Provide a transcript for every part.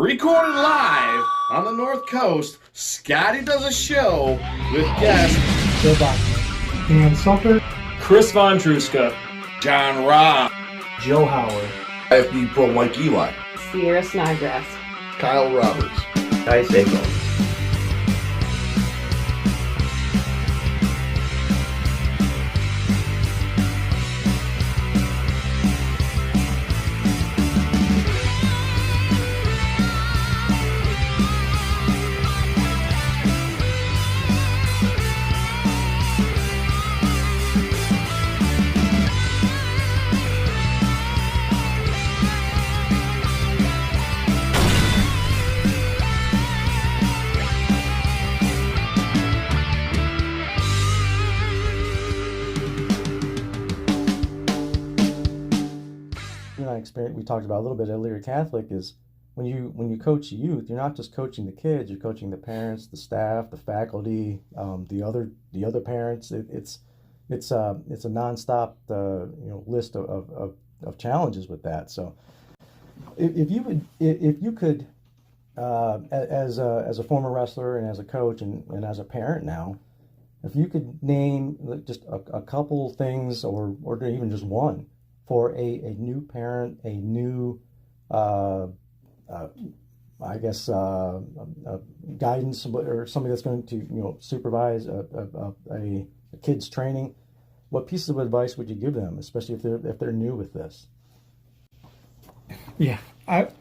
Recorded live on the North Coast, Scotty does a show with guests Bill Bachman, Dan Sumter, Chris Von Druska, John Robb, Joe Howard, IFB Pro Mike Eli, Sierra Snodgrass, Kyle Roberts, Ty Saco. Experience we talked about a little bit at Elyria Catholic is when you coach youth, you're not just coaching the kids, you're coaching the parents, the staff, the faculty, the other parents. It's a nonstop list of challenges with that. So if you could as a former wrestler and as a coach and as a parent now, if you could name just a couple things or even just one for a new parent, a new, guidance or somebody that's going to, supervise a kid's training, what pieces of advice would you give them, especially if they're new with this? Yeah, I've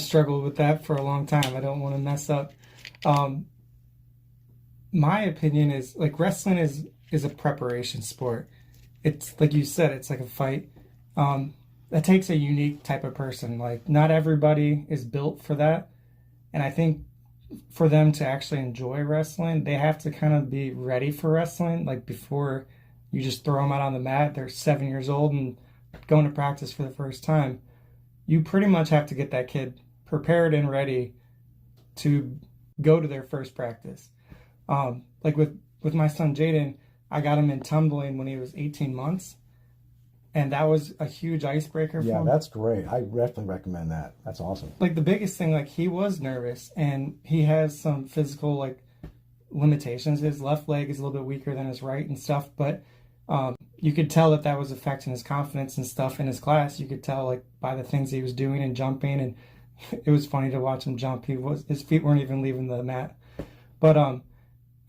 struggled with that for a long time. I don't want to mess up. My opinion is wrestling is a preparation sport. It's like you said, it's like a fight. That takes a unique type of person. Like not everybody is built for that. And I think for them to actually enjoy wrestling, they have to kind of be ready for wrestling. Like before you just throw them out on the mat, they're 7 years old and going to practice for the first time. You pretty much have to get that kid prepared and ready to go to their first practice. Like with my son Jaden, I got him in tumbling when he was 18 months, and that was a huge icebreaker for him. Yeah, that's great. I definitely recommend that. That's awesome. Like the biggest thing, he was nervous, and he has some physical limitations. His left leg is a little bit weaker than his right and stuff, but you could tell that was affecting his confidence and stuff in his class. You could tell by the things he was doing and jumping, and it was funny to watch him jump. His feet weren't even leaving the mat, but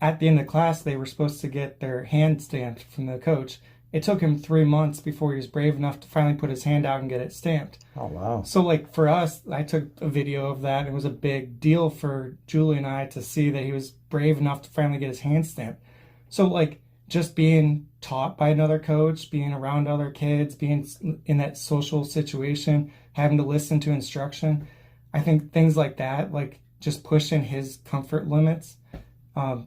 at the end of class, they were supposed to get their hand stamped from the coach. It took him 3 months before he was brave enough to finally put his hand out and get it stamped. Oh, wow. So, for us, I took a video of that. It was a big deal for Julie and I to see that he was brave enough to finally get his hand stamped. So, just being taught by another coach, being around other kids, being in that social situation, having to listen to instruction, I think things like that, just pushing his comfort limits,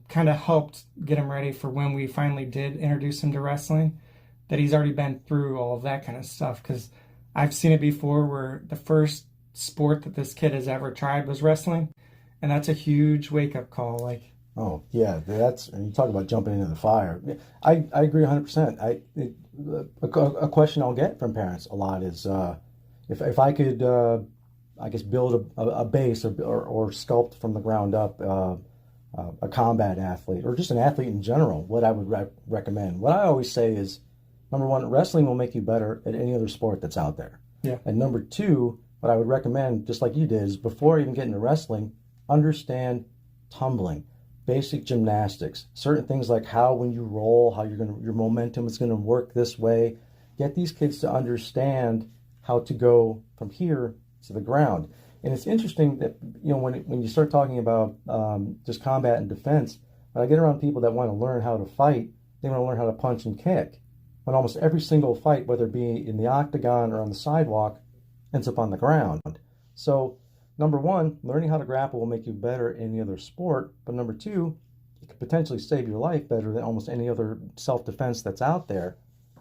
kind of helped get him ready for when we finally did introduce him to wrestling, that he's already been through all of that kind of stuff. Because I've seen it before where the first sport that this kid has ever tried was wrestling, and that's a huge wake-up call. Oh, yeah, and you talk about jumping into the fire. I agree 100%. A question I'll get from parents a lot is if I could, build a base or sculpt from the ground up a combat athlete or just an athlete in general, what I would recommend. What I always say is, number one, wrestling will make you better at any other sport that's out there. Yeah. And number two, what I would recommend, just like you did, is before even getting into wrestling, understand tumbling, basic gymnastics, certain things like how when you roll, how your momentum is going to work this way. Get these kids to understand how to go from here to the ground. And it's interesting that, when you start talking about just combat and defense, when I get around people that want to learn how to fight, they want to learn how to punch and kick. When almost every single fight, whether it be in the octagon or on the sidewalk, ends up on the ground. So, number one, learning how to grapple will make you better in any other sport. But number two, it could potentially save your life better than almost any other self-defense that's out there.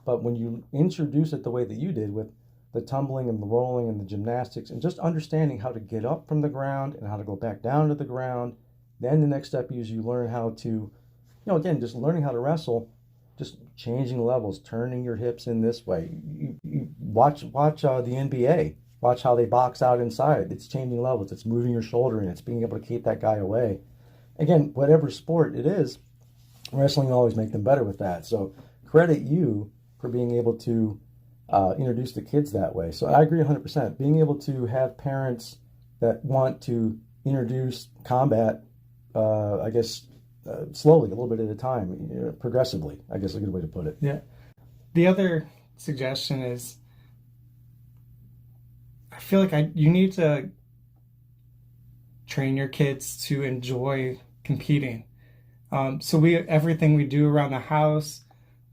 But when you introduce it the way that you did with the tumbling and the rolling and the gymnastics and just understanding how to get up from the ground and how to go back down to the ground, then the next step is you learn how to, again, just learning how to wrestle, just changing levels, turning your hips in this way. You watch the NBA. Watch how they box out inside. It's changing levels. It's moving your shoulder and it's being able to keep that guy away. Again, whatever sport it is, wrestling will always make them better with that. So credit you for being able to introduce the kids that way. So I agree 100%. Being able to have parents that want to introduce combat, slowly, a little bit at a time, progressively, I guess is a good way to put it. Yeah. The other suggestion is, I feel like you need to train your kids to enjoy competing. So everything we do around the house,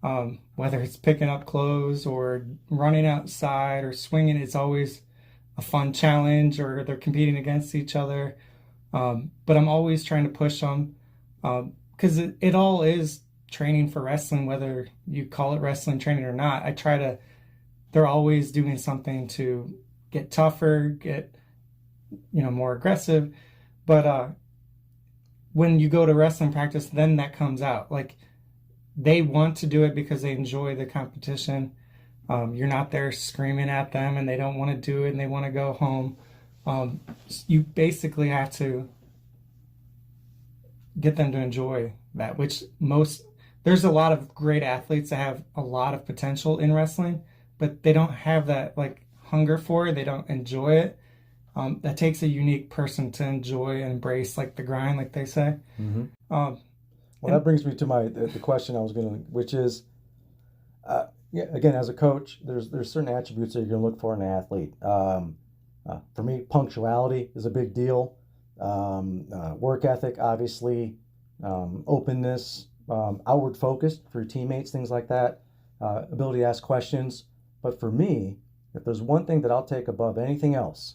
whether it's picking up clothes or running outside or swinging, it's always a fun challenge, or they're competing against each other. But I'm always trying to push them, because it all is training for wrestling, whether you call it wrestling training or not. They're always doing something to get tougher, get, more aggressive. But when you go to wrestling practice, then that comes out. Like, they want to do it because they enjoy the competition. You're not there screaming at them and they don't want to do it and they want to go home. You basically have to get them to enjoy that, there's a lot of great athletes that have a lot of potential in wrestling, but they don't have that hunger for it. They don't enjoy it. That takes a unique person to enjoy and embrace the grind, like they say. Mm-hmm. That brings me to the question I was which is, again, as a coach, there's certain attributes that you're going to look for in an athlete. For me, punctuality is a big deal. Work ethic, obviously, openness, outward focus for your teammates, things like that, ability to ask questions. But for me, if there's one thing that I'll take above anything else,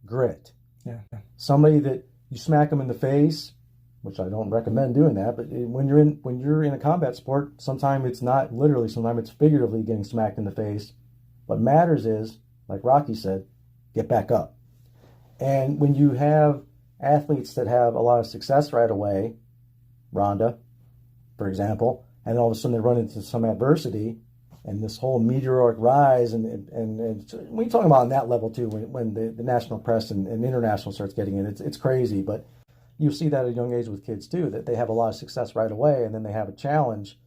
grit. Yeah. Somebody that you smack them in the face, which I don't recommend doing that, but when you're in a combat sport, sometimes it's not literally, sometimes it's figuratively getting smacked in the face. What matters is, like Rocky said, get back up. And when you have athletes that have a lot of success right away, Ronda, for example, and all of a sudden they run into some adversity and this whole meteoric rise, and we're talking about on that level too, when the national press and international starts getting in, it's crazy. But you see that at a young age with kids too, that they have a lot of success right away and then they have a challenge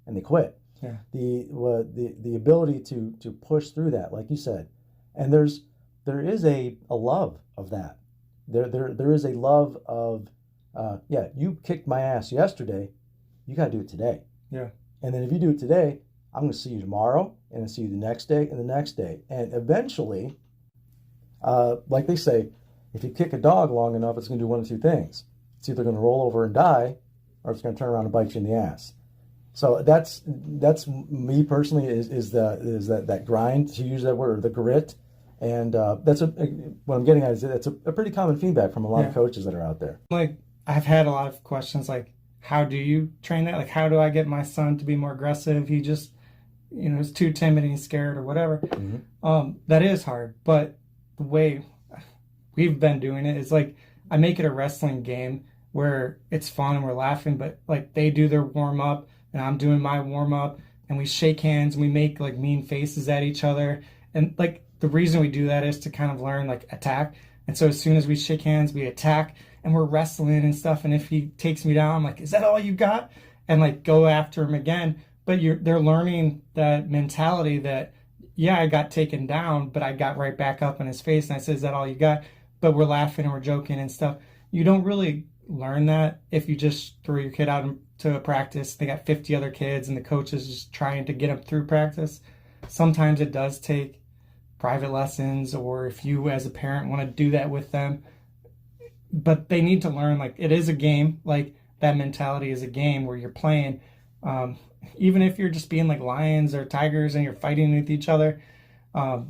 and they quit. Yeah. The ability to push through that, like you said, and there is a love of that. There is a love of, you kicked my ass yesterday, you got to do it today. Yeah. And then if you do it today, I'm going to see you tomorrow, and I'll see you the next day and the next day. And eventually, like they say, if you kick a dog long enough, it's going to do one of two things. It's either going to roll over and die, or it's going to turn around and bite you in the ass. So that's me personally, is that grind, to use that word, or the grit. And that's what I'm getting at is that's a pretty common feedback from a lot of coaches that are out there. I've had a lot of questions how do you train that? How do I get my son to be more aggressive? He just, is too timid and he's scared or whatever. Mm-hmm. That is hard. But the way we've been doing it is I make it a wrestling game where it's fun and we're laughing, but they do their warm up and I'm doing my warm up and we shake hands and we make mean faces at each other. And the reason we do that is to kind of learn attack. And so as soon as we shake hands, we attack and we're wrestling and stuff. And if he takes me down, I'm like, is that all you got? And go after him again. But they're learning that mentality that, I got taken down, but I got right back up in his face. And I said, is that all you got? But we're laughing and we're joking and stuff. You don't really learn that if you just throw your kid out into a practice. They got 50 other kids and the coach is just trying to get them through practice. Sometimes it does take private lessons, or if you as a parent want to do that with them. But they need to learn, it is a game. That mentality is a game where you're playing. Even if you're just being lions or tigers and you're fighting with each other, to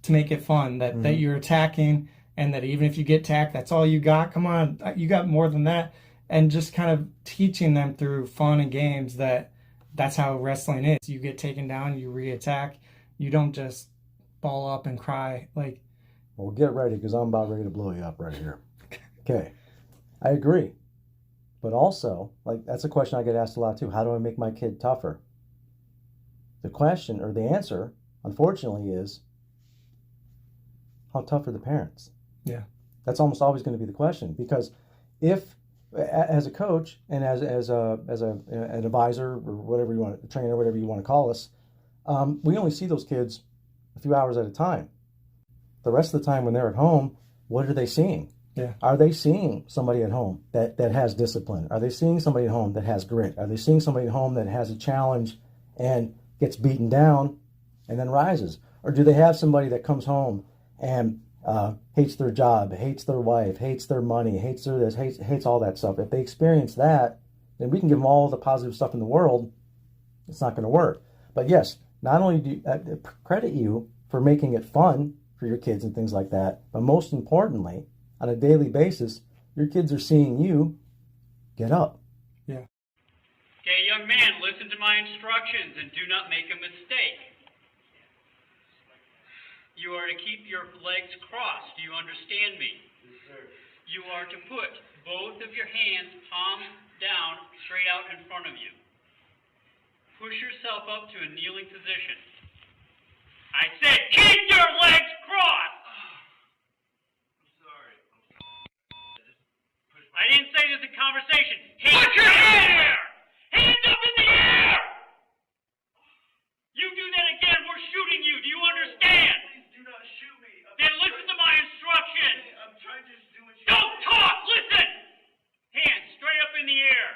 make it fun, that you're attacking, and that even if you get attacked, that's all you got. Come on, you got more than that. And just kind of teaching them through fun and games that's how wrestling is. You get taken down, you re-attack. You don't just ball up and cry. Well, get ready, because I'm about ready to blow you up right here. Okay, I agree. But also, that's a question I get asked a lot too. How do I make my kid tougher? The question, or the answer, unfortunately, is how tough are the parents? Yeah. That's almost always going to be the question, because if, as a coach and as an advisor or whatever you want, a trainer, whatever you want to call us, we only see those kids a few hours at a time. The rest of the time when they're at home, what are they seeing? Yeah. Are they seeing somebody at home that has discipline? Are they seeing somebody at home that has grit? Are they seeing somebody at home that has a challenge and gets beaten down and then rises? Or do they have somebody that comes home and hates their job, hates their wife, hates their money, hates their this, hates all that stuff? If they experience that, then we can give them all the positive stuff in the world. It's not going to work. But yes, not only do credit you for making it fun for your kids and things like that, but most importantly, on a daily basis, your kids are seeing you get up. Yeah. Okay, young man, listen to my instructions and do not make a mistake. You are to keep your legs crossed. Do you understand me? Yes, sir. You are to put both of your hands palms down, straight out in front of you. Push yourself up to a kneeling position. I said, keep your legs crossed! I didn't say this a conversation. Put your hair! Hands up in the air! You do that again, we're shooting you. Do you understand? Please do not shoot me. Then listen to my instructions. I'm trying to just do what you Don't talk! Listen! Hands straight up in the air.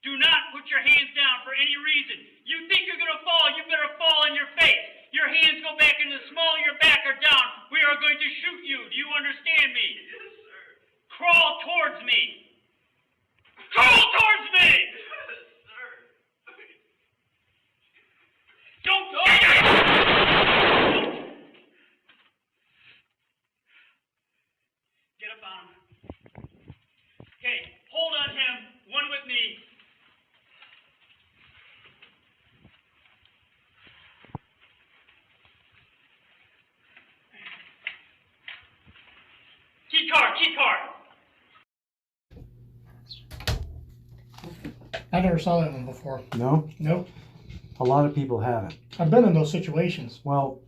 Do not put your hands down for any reason. You think you're going to fall, you better fall on your face. Your hands go back in the small of your back or down. We are going to shoot you. Do you understand me? Yes, sir. Crawl towards me. Crawl towards me! Yes, sir. Don't talk! Get up on him. Okay, hold on him. One with me. Key card. I never saw that one before. No? Nope. A lot of people haven't. I've been in those situations. Well,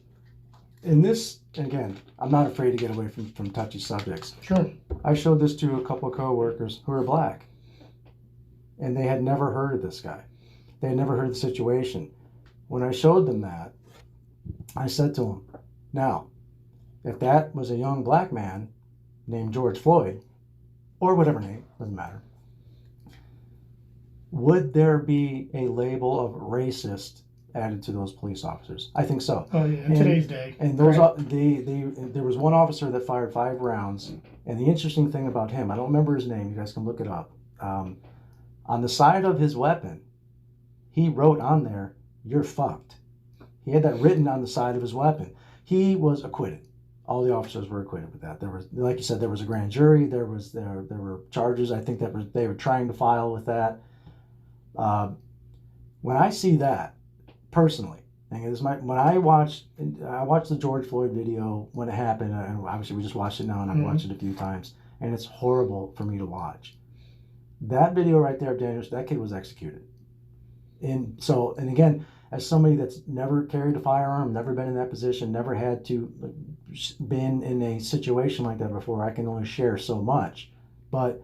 in this, again, I'm not afraid to get away from touchy subjects. Sure. I showed this to a couple of coworkers who are black, and they had never heard of this guy. They had never heard of the situation. When I showed them that, I said to them, now, if that was a young black man named George Floyd, or whatever name, doesn't matter, would there be a label of racist added to those police officers? I think so. Oh yeah, in today's day. And those there was one officer that fired 5 rounds, and the interesting thing about him, I don't remember his name, you guys can look it up. On the side of his weapon, he wrote on there, "You're fucked." He had that written on the side of his weapon. He was acquitted. All the officers were acquitted with that. There was, like you said, there was a grand jury. There were charges. I think that they were trying to file with that. When I see that, personally, when I watched the George Floyd video when it happened, and obviously we just watched it now, and I've watched it a few times, and it's horrible for me to watch. That video right there, Daniel, that kid was executed. And again, as somebody that's never carried a firearm, never been in that position, never had to been in a situation like that before, I can only share so much. But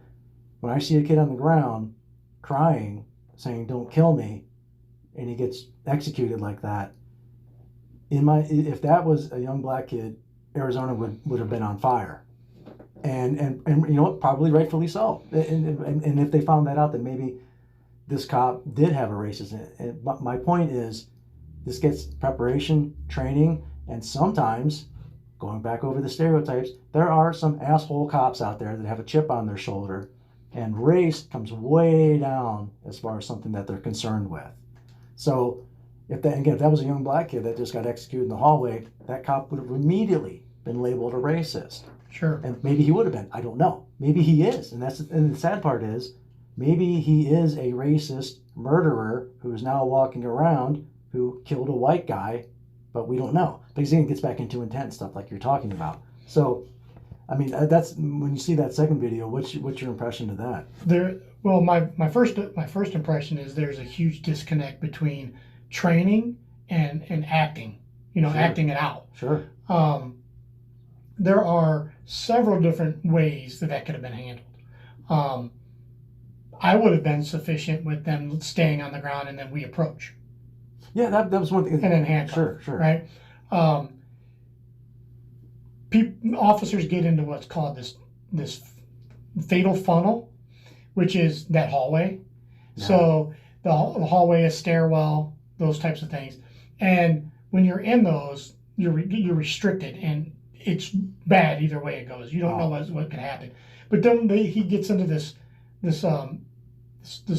when I see a kid on the ground crying, saying, "Don't kill me," and he gets executed like that, if that was a young black kid, Arizona would have been on fire. And you know what, probably rightfully so. And if they found that out, then maybe this cop did have a racist in it. And my point is, this gets preparation, training, and sometimes, going back over the stereotypes, there are some asshole cops out there that have a chip on their shoulder, and race comes way down as far as something that they're concerned with. So if that was a young black kid that just got executed in the hallway, that cop would have immediately been labeled a racist. Sure. And maybe he would have been. I don't know. Maybe he is. And the sad part is, maybe he is a racist murderer who is now walking around who killed a white guy, but we don't know. Because again, it gets back into intent stuff like you're talking about. So, I mean, that's when you see that second video. What's your impression of that? Well, my first impression is there's a huge disconnect between training and acting. You know, Sure. acting it out. Sure. there are several different ways that could have been handled. I would have been sufficient with them staying on the ground and then we approach. Yeah, that was one thing. And then handcuff. Sure. Right? Officers get into what's called this fatal funnel, which is that hallway. Yeah. So the hallway, a stairwell, those types of things. And when you're in those, you're restricted, and it's bad either way it goes. You don't know what can happen. But then he gets into this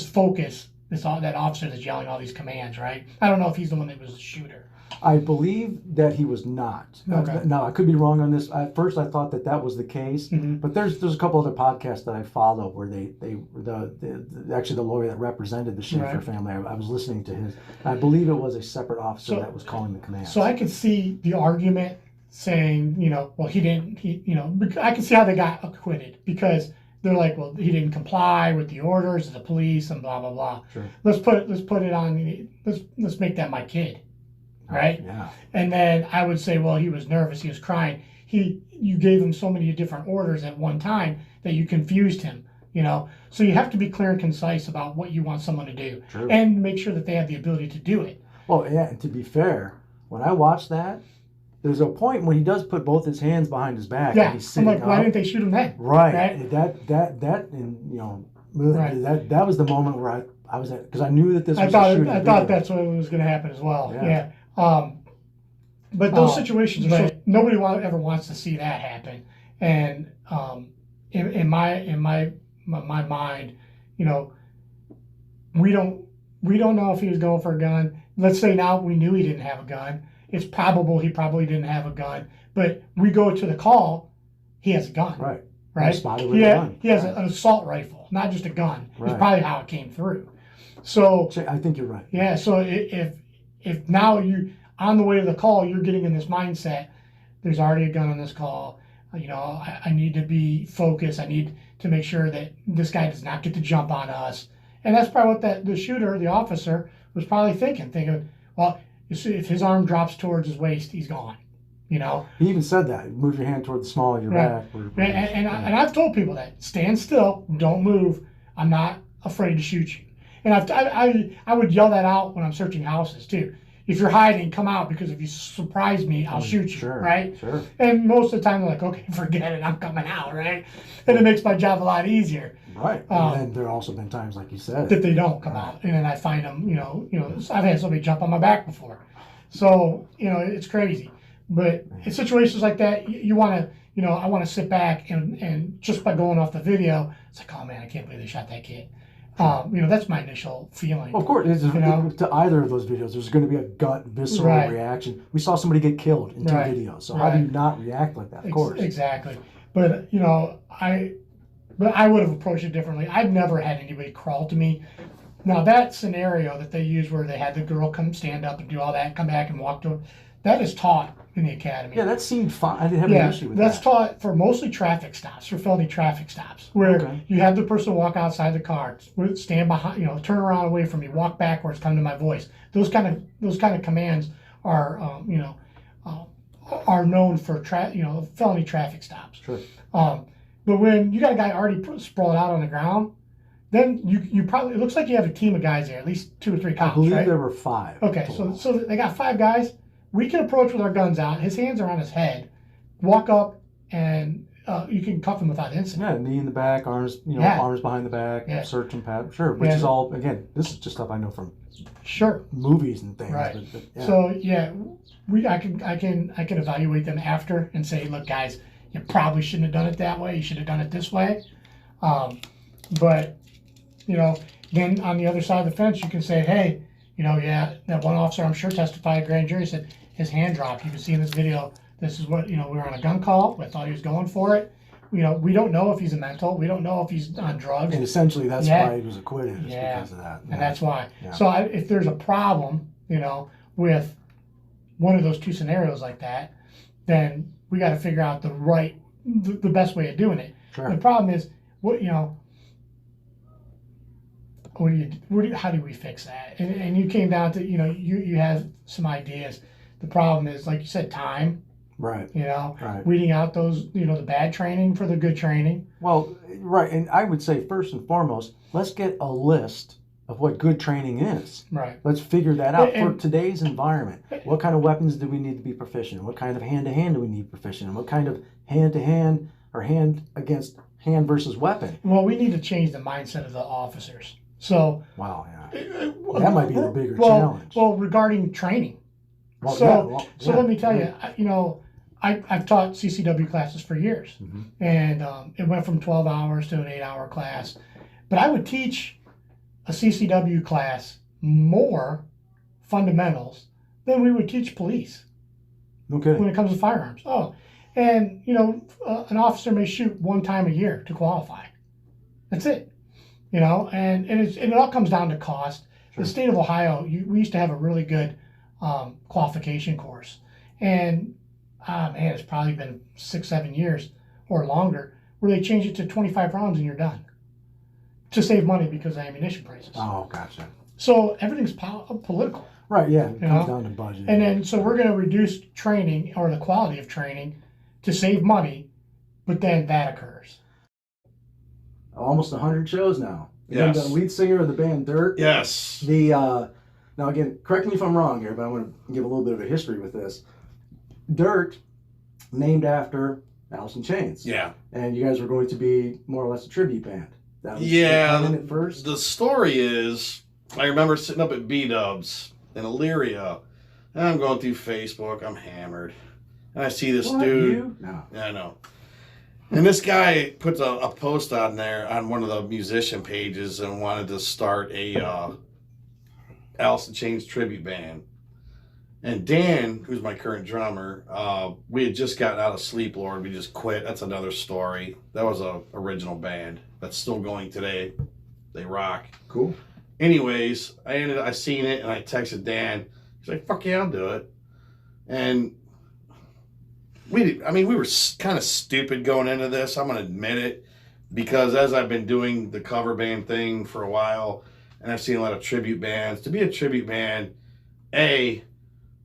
focus. That officer that's yelling all these commands, right? I don't know if he's the one that was the shooter. I believe that he was not. Okay. Now, I could be wrong on this. At first, I thought that was the case, but there's a couple other podcasts that I follow where actually the lawyer that represented the Schaefer family, I was listening to his. I believe it was a separate officer that was calling the commands. So I could see the argument saying, well, he didn't. I can see how they got acquitted because they're like, well, he didn't comply with the orders of the police and blah blah blah. Sure. Let's put it on. Let's make that my kid. Right? Yeah. And then I would say, well, he was nervous, he was crying. You gave him so many different orders at one time that you confused him, So you have to be clear and concise about what you want someone to do. True. And make sure that they have the ability to do it. Well, yeah, and to be fair, when I watched that, there's a point when he does put both his hands behind his back Yeah. and he's I'm sitting like, why up. didn't they shoot him then? Right. Right? That and Right. that was the moment where I was at, because I knew that this was I a thought shooting I thought video. that's what was going to happen as well. Yeah. But those situations are nobody ever wants to see that happen. And in my mind, we don't know if he was going for a gun. Let's say now we knew he didn't have a gun. It's probable he probably didn't have a gun. But we go to the call, he has a gun. Right. Right. Spotted with a gun. He has an assault rifle, not just a gun. Right. It's probably how it came through. So I think you're right. yeah. So if now you on the way to the call, you're getting in this mindset. There's already a gun on this call. I need to be focused. I need to make sure that this guy does not get to jump on us. And that's probably what the shooter, the officer, was probably thinking, well, you see, if his arm drops towards his waist, he's gone. He even said that. Move your hand toward the small of your back. And I've told people that. Stand still. Don't move. I'm not afraid to shoot you. And I would yell that out when I'm searching houses, too. If you're hiding, come out, because if you surprise me, I'll shoot you, sure, right? Sure. And most of the time, they're like, okay, forget it, I'm coming out, right? And it makes my job a lot easier. Right. And then there have also been times, like you said, that they don't come out. And then I find them, I've had somebody jump on my back before. So, it's crazy. But in situations like that, you want to, I want to sit back and just by going off the video, it's like, oh man, I can't believe they shot that kid. That's my initial feeling. Well, of course, to either of those videos, there's going to be a gut, visceral reaction. We saw somebody get killed in two videos, so how do you not react like that? Of course, exactly. But I would have approached it differently. I've never had anybody crawl to me. Now that scenario that they used, where they had the girl come stand up and do all that, come back and walk to him, that is taught in the academy. Yeah, that seemed fine. I didn't have an issue with that. That's taught for mostly traffic stops, for felony traffic stops, where you have the person walk outside the car, stand behind, turn around away from me, walk backwards, come to my voice. Those kind of commands are are known for felony traffic stops. Sure. But when you got a guy already sprawled out on the ground, then you probably, it looks like you have a team of guys there, at least 2 or 3 cops. I believe right? there were 5. Okay, total. so they got 5 guys. We can approach with our guns out. His hands are on his head. Walk up, and you can cuff him without incident. Yeah, knee in the back, arms, arms behind the back, search and pat. Sure, which is all, again, this is just stuff I know from movies and things. Right. But, yeah. So I can evaluate them after and say, look, guys, you probably shouldn't have done it that way. You should have done it this way. But then on the other side of the fence, you can say, hey, that one officer, I'm sure, testified at grand jury, said his hand dropped. You can see in this video, this is what, we were on a gun call. I thought he was going for it. We don't know if he's a mental. We don't know if he's on drugs. And essentially, that's why he was acquitted, because of that. And that's why. Yeah. So if there's a problem, with one of those 2 scenarios like that, then we got to figure out the best way of doing it. Sure. The problem is, how do we fix that? And you came down to, you have some ideas. The problem is, like you said, time. Right. You know, Right. weeding out those, the bad training for the good training. Well, right. And I would say first and foremost, let's get a list of what good training is. Right. Let's figure that out for And- today's environment. What kind of weapons do we need to be proficient in? What kind of hand-to-hand do we need proficient in? What kind of hand-to-hand or hand against hand versus weapon? Well, we need to change the mindset of the officers. So Wow, yeah. That might be the bigger well, challenge. Well, regarding training. Well, So, yeah, well, so yeah. let me tell you, I've taught CCW classes for years, Mhm. and it went from 12 hours to an 8-hour class. But I would teach a CCW class more fundamentals than we would teach police Okay. when it comes to firearms. Oh, and an officer may shoot one time a year to qualify. That's it. And it all comes down to cost. Sure. The state of Ohio, we used to have a really good qualification course, and man, it's probably been 6-7 years or longer where they change it to 25 rounds and you're done to save money because of ammunition prices. Oh, gotcha. So everything's political. Right, yeah. It comes know? down to budget. And then, so we're going to reduce training or the quality of training to save money, but then that occurs. Almost 100 shows now. Yes. And the lead singer of the band Dirt. Yes. The now again, correct me if I'm wrong here, but I want to give a little bit of a history with this. Dirt, named after Alice in Chains. Yeah. And you guys were going to be more or less a tribute band. That was the Yeah. plan at first. The story is, I remember sitting up at B-Dubs in Elyria, and I'm going through Facebook. I'm hammered. And I see this What, dude. you? No. Yeah, I know. And this guy puts a post on there on one of the musician pages and wanted to start a Alice in Chains tribute band. And Dan, who's my current drummer, we had just gotten out of Sleep Lord. We just quit. That's another story. That was a original band that's still going today. They rock. Cool. Anyways, I seen it and I texted Dan. He's like, "Fuck yeah, I'll do it." And we were kind of stupid going into this. I'm gonna admit it, because as I've been doing the cover band thing for a while, and I've seen a lot of tribute bands. To be a tribute band,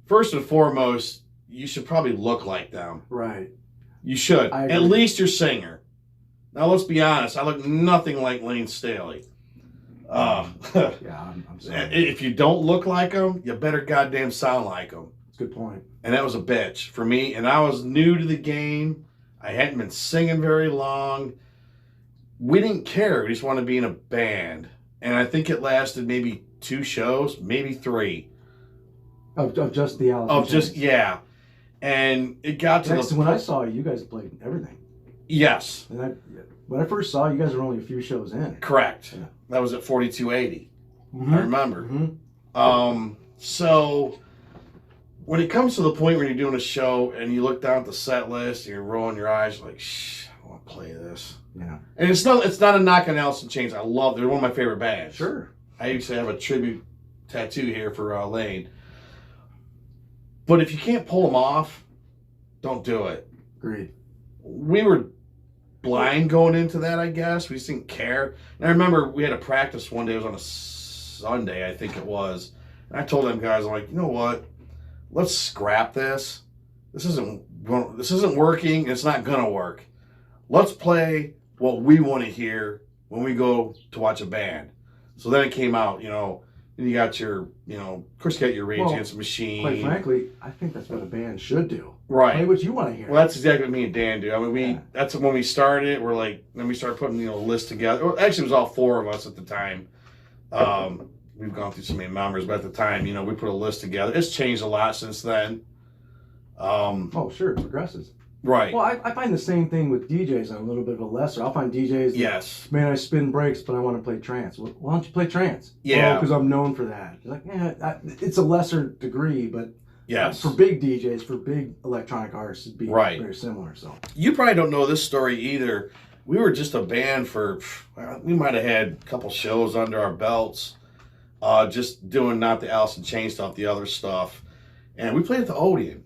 first and foremost, you should probably look like them. Right. You should. I agree. At least your singer. Now let's be honest. I look nothing like Lane Staley. Yeah, I'm sorry. If you don't look like him, you better goddamn sound like him. That's a good point. And that was a bitch for me. And I was new to the game. I hadn't been singing very long. We didn't care. We just wanted to be in a band. And I think it lasted maybe 2 shows, maybe 3. Of just the Alice. Of in just, Chains. yeah. And it got to Next, the when I saw you guys played everything. Yes, And when I first saw you guys were only a few shows in. correct. Yeah. That was at 4280. Mhm. I remember. Mhm. So when it comes to the point where you're doing a show and you look down at the set list and you're rolling your eyes like, shh, I want to play this. Yeah. And it's not a knock on Alice in Chains. I love, they're one of my favorite bands. Sure. I used to have a tribute tattoo here for Lane. But if you can't pull them off, don't do it. Agreed. We were blind going into that, I guess. We just didn't care. And I remember we had a practice one day. It was on a Sunday, I think it was. And I told them guys, I'm like, you know what? Let's scrap this. This isn't working. It's not gonna work. Let's play what we want to hear when we go to watch a band. So then it came out, and you got your, of course you got your Rage Well, Against the Machine. Quite frankly, I think that's what a band should do. Play Right. what you want to hear. Well, that's exactly what me and Dan do. I mean, Yeah. that's when we started it. We're like, then we started putting, a list together. Well, actually, it was all 4 of us at the time. We've gone through so many members, but at the time, we put a list together. It's changed a lot since then. Oh, sure, it progresses. Right. Well, I find the same thing with DJs on a little bit of a lesser. I'll find DJs. that, Yes. Man, I spin breaks, but I want to play trance. Well, why don't you play trance? Yeah. Because I'm known for that. It's like, it's a lesser degree, but Yes. for big DJs, for big electronic artists, it'd be Right. very similar. So You probably don't know this story either. We were just a band for, we might have had a couple shows under our belts, just doing not the Alice in Chains stuff, the other stuff. And we played at the Odeon.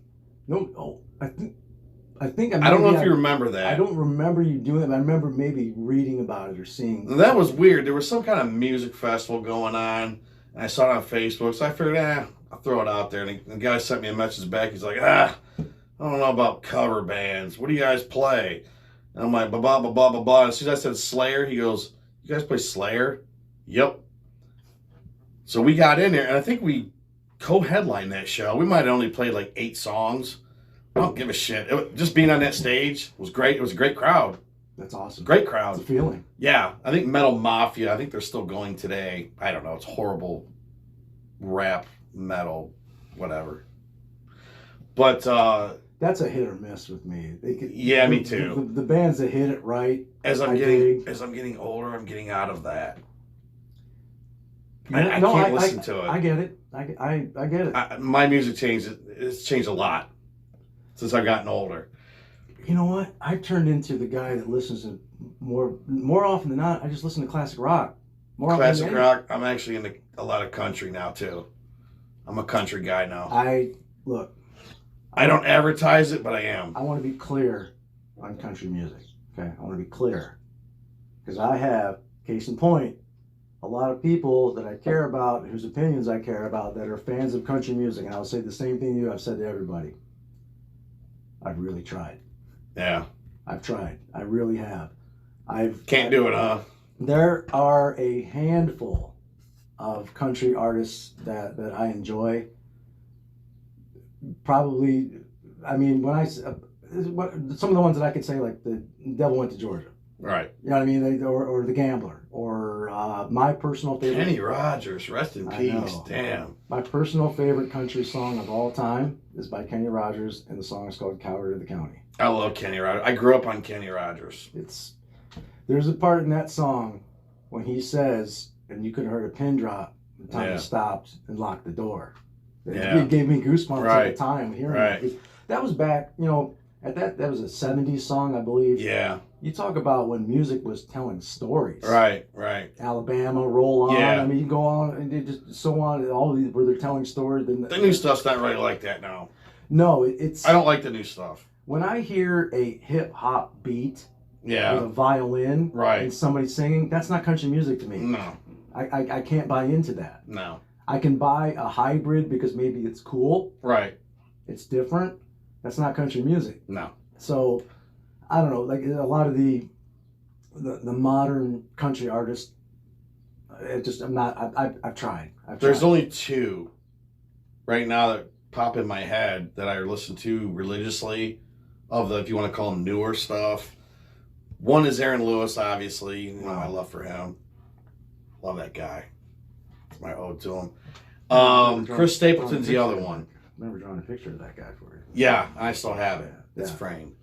I think I don't know if you remember that. I don't remember you doing it, but I remember maybe reading about it or seeing. That was weird. There was some kind of music festival going on, and I saw it on Facebook, so I figured, I'll throw it out there. And the guy sent me a message back. He's like, I don't know about cover bands. What do you guys play? And I'm like, blah, blah, blah, blah, blah, blah. As soon as I said Slayer, he goes, you guys play Slayer? Yep. So we got in there, and I think we co-headlined that show. We might have only played like 8 songs. I don't give a shit. Just being on that stage was great. It was a great crowd. That's awesome. Great It's a crowd. feeling. Yeah, I think Metal Mafia, I think they're still going today. I don't know. It's horrible rap, metal, whatever. But, That's a hit or miss with me. Yeah, me too. The bands that hit it right. as I'm I getting dig. older, I'm getting out of that. Yeah, I no, can't listen to it. I get it. I get it. My music changed. It's changed a lot since I've gotten older. You know what? I've turned into the guy that listens to more often than not. I just listen to classic rock. More often Classic than rock. I'm actually into a lot of country now too. I'm a country guy now. Look. I don't advertise it, but I am. I want to be clear on country music. Okay, I want to be clear because I have, case in point, a lot of people that I care about, whose opinions I care about, that are fans of country music, and I'll say the same thing I've said to everybody. I've really tried. Yeah. I've tried. I really have. Can't do it, huh? There are a handful of country artists that I enjoy. Probably, I mean, some of the ones that I could say, like the Devil Went to Georgia. Right. You know what I mean? Or The Gambler. Or my personal favorite. Kenny Rogers, rest in I peace. know. Damn. My personal favorite country song of all time is by Kenny Rogers, and the song is called Coward of the County. I love Kenny Rogers. I grew up on Kenny Rogers. There's a part in that song when he says, and you could have heard a pin drop the time Yeah. he stopped and locked the door. Yeah. It gave me goosebumps Right. at the time hearing Right. it. That was back, at that was a 70s song, I believe. Yeah. You talk about when music was telling stories. Right. Right. Alabama, Roll On. Yeah. I mean, you can go on and it just so on. All of these where they're telling stories. The new stuff's not really like that now. No, it's. I don't like the new stuff. When I hear a hip hop beat with a Yeah. violin Right. and somebody singing, that's not country music to me. No. I can't buy into that. No. I can buy a hybrid because maybe it's cool, Right. it's different. That's not country music. No. So, I don't know. Like a lot of the modern country artists, I'm not. I've tried. There's only 2 right now that pop in my head that I listen to religiously of the, if you want to call them newer stuff. One is Aaron Lewis, obviously. You know, my love for him. Love that guy. It's my ode to him. Chris Stapleton's the other one. I remember drawing a picture of that guy for you. Yeah, I still have it. It's Yeah. framed.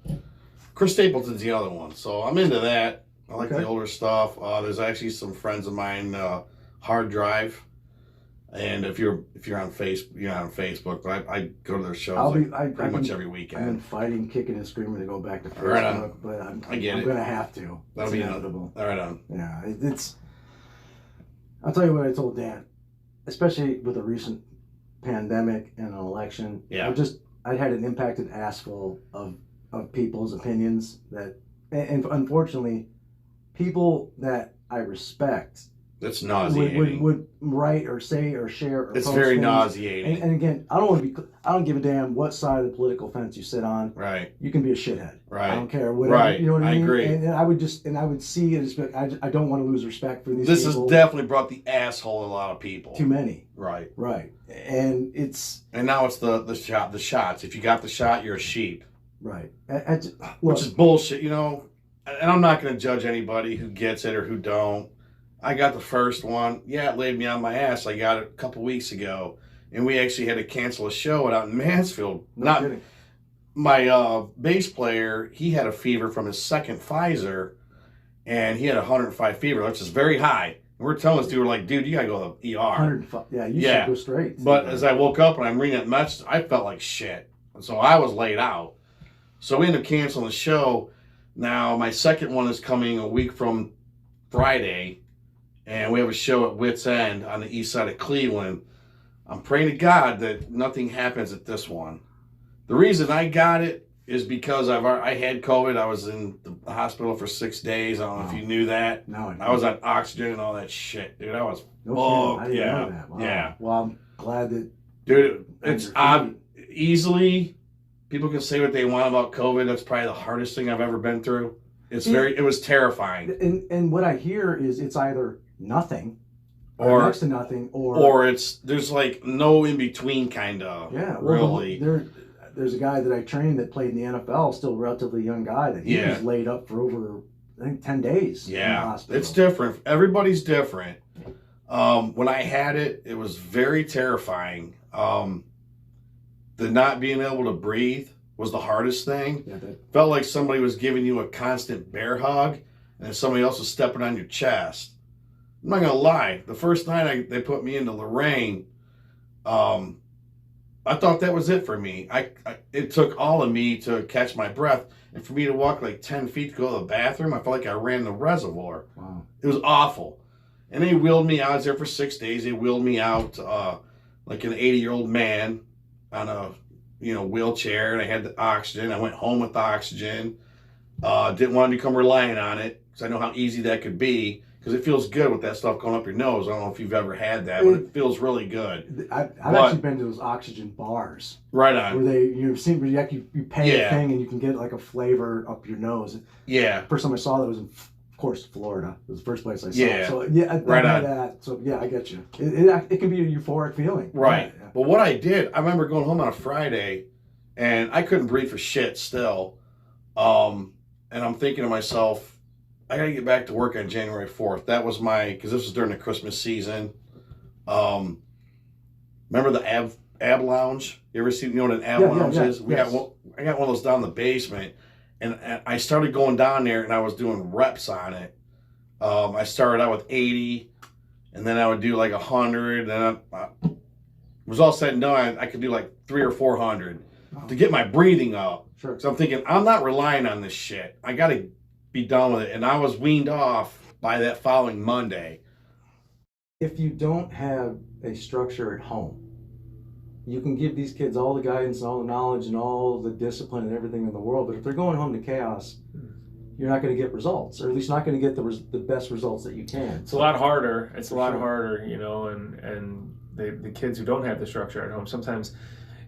Chris Stapleton's the other one. So I'm into that. I like Okay. the older stuff. There's actually some friends of mine, Hard Drive. And if you're on Facebook, but I go to their shows pretty much every I've been weekend. fighting, kicking, and screaming to go back to Facebook, Right on. but I get I'm it. going to have to. That'll It's be inevitable. All right on. Yeah, it's. I'll tell you what I told Dan, especially with a recent pandemic and an election. Yeah. I had an impacted ass full of people's opinions and unfortunately, people that I respect It's nauseating. would write or say or share or It's post very things. nauseating. And again, I don't give a damn what side of the political fence you sit on. Right. You can be a shithead. Right. I don't care. Whatever. Right. You know what I I mean? agree. And I would see it as I don't want to lose respect for these This has people. definitely brought the asshole in a lot of people. Too many. Right. Right. And it's And now it's the shots. If you got the shot, you're a sheep. right. Which is bullshit, you know. And I'm not going to judge anybody who gets it or who don't. I got the first one. Yeah, it laid me on my ass. I got it a couple weeks ago. And we actually had to cancel a show out in Mansfield. no kidding. My bass player, he had a fever from his second Pfizer. And he had 105 fever, which is very high. And we're telling this dude, we're like, dude, you got to go to the ER. 105. Yeah, you Yeah. should go straight. But as I woke up and I'm reading that message, I felt like shit. So I was laid out. So we ended up canceling the show. Now, my second one is coming a week from Friday. And we have a show at Wits End on the east side of Cleveland. I'm praying to God that nothing happens at this one. The reason I got it is because I had COVID. I was in the hospital for 6 days. I don't know if you knew that. No, I was on oxygen and all that shit, dude. I was no kidding. I didn't yeah, know that. Wow. yeah. Well, I'm glad that. Dude, it's Under feet. easily people can say what they want about COVID. That's probably the hardest thing I've ever been through. It was terrifying. And what I hear is it's either nothing Or- next to nothing Or there's like no in between kind of. yeah, well, really. There's a guy that I trained that played in the NFL, still a relatively young guy, that he Yeah. was laid up for over, I think, 10 days in the Yeah, hospital. it's different. Everybody's different. When I had it, it was very terrifying. The not being able to breathe was the hardest thing. Yeah, Felt like somebody was giving you a constant bear hug, and then somebody else was stepping on your chest. I'm not gonna lie. The first night they put me into Lorraine, I thought that was it for me. It took all of me to catch my breath, and for me to walk like 10 feet to go to the bathroom, I felt like I ran the reservoir. wow. It was awful. And they wheeled me out. I was there for 6 days. They wheeled me out like an 80-year-old man on a wheelchair, and I had the oxygen. I went home with the oxygen. Didn't want to become reliant on it because I know how easy that could be, because it feels good with that stuff going up your nose. I don't know if you've ever had that, but it feels really good. I've But- actually been to those oxygen bars Right on. where you pay Yeah. a thing and you can get like a flavor up your nose. Yeah. First time I saw that was in, of course, Florida. It was the first place I saw Yeah. it. So yeah, I Right had on. that. So yeah, I get you. It can be a euphoric feeling. Right. Yeah. But what I did, I remember going home on a Friday, and I couldn't breathe for shit still. And I'm thinking to myself, I gotta get back to work on January 4th. That was because this was during the Christmas season. Remember the ab lounge? You ever see, what an ab Yeah, lounge yeah, is? I got one of those down in the basement, and I started going down there, and I was doing reps on it. I started out with 80, and then I would do like 100, and it was all said and done, I could do like 300 or 400 to get my breathing up. Sure. So I'm thinking, I'm not relying on this shit. I got to be done with it. And I was weaned off by that following Monday. If you don't have a structure at home, you can give these kids all the guidance and all the knowledge and all the discipline and everything in the world, but if they're going home to chaos, you're not going to get results, or at least not going to get the best results that you can. It's a lot harder. It's a lot Sure. harder, and the kids who don't have the structure at home, sometimes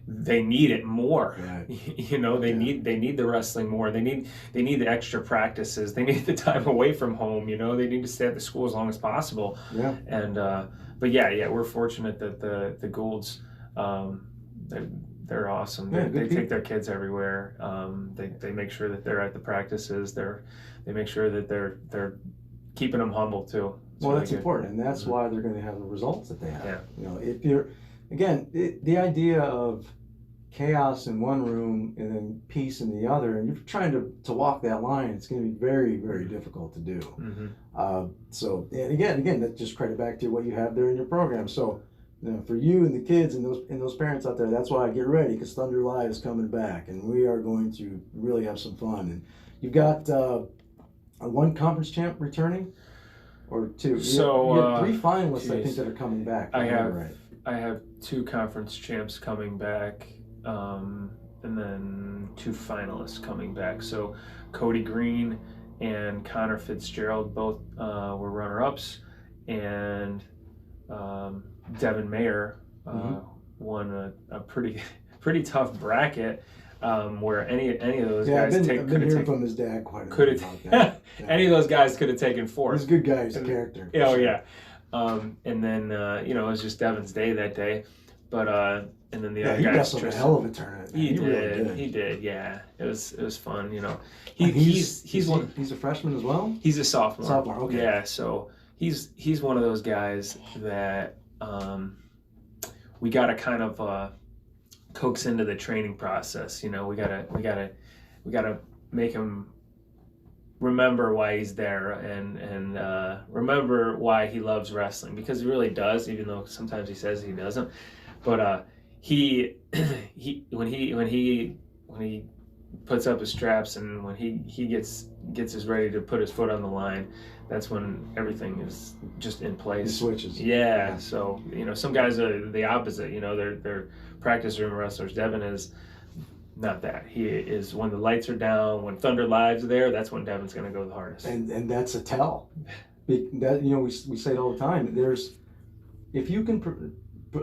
they need it more. Right. They need the wrestling more. They need the extra practices. They need the time away from home. They need to stay at the school as long as possible. Yeah. And but yeah, we're fortunate that the Goulds, they're awesome. Yeah, They good take their kids everywhere. They make sure that they're at the practices. They make sure that they're keeping them humble too. It's Well, really that's good. important, and that's Mhm. why they're going to have the results that they have. Yeah. If you're, again, the idea of chaos in one room and then peace in the other, and you're trying to walk that line, it's going to be very, very difficult to do. Mhm. So, and again, that just credit back to what you have there in your program. So, for you and the kids and those parents out there, that's why I get ready, because Thunder Live is coming back, and we are going to really have some fun. And you've got one conference champ returning, or two. So, you have 3 finalists, I think, geez. that are coming back. I if I'm have right. I have 2 conference champs coming back, and then 2 finalists coming back. So Cody Green and Connor Fitzgerald both were runner-ups, and Devin Mayer won a pretty tough bracket, where any of those Yeah, guys I've could been have hearing taken. from his dad quite a Could bit have about that. Yeah. any of those guys could have taken He's fourth. a good guy. He's a character. for Oh sure. yeah, and then it was just Devin's day that day, but and then the Yeah, other he guys. wrestled a hell of a tournament. man. He really did. He did. Yeah, it was fun. And He's one. He's a freshman as well. He's a sophomore. Sophomore, okay. Yeah, so he's one of those guys that we got to kind of coax into the training process. We gotta make him remember why he's there and remember why he loves wrestling, because he really does, even though sometimes he says he doesn't. But he when he puts up his straps and when he gets us ready to put his foot on the line, that's when everything is just in He place. switches. Yeah, so some guys are the opposite. They're practice room wrestlers. Devin is not that. He is, when the lights are down, when Thunder Live's there, that's when Devin's going to go the hardest. And that's a tell. That we say it all the time. If you can,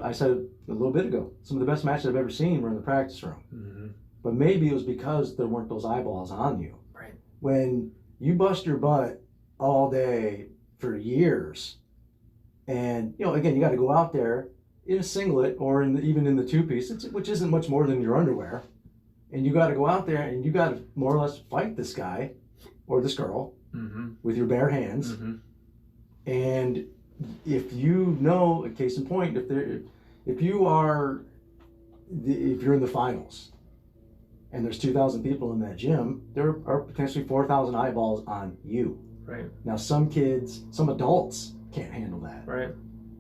I said it a little bit ago, some of the best matches I've ever seen were in the practice room. Mm-hmm. but maybe it was because there weren't those eyeballs on you. Right. When you bust your butt all day for years, and again, you got to go out there in a singlet or even in the two-piece, which isn't much more than your underwear, and you got to go out there and you got to more or less fight this guy or this girl with your bare hands. And if a case in point, if you're in the finals and there's 2,000 people in that gym, there are potentially 4,000 eyeballs on you. Right. Now, some adults can't handle that. Right.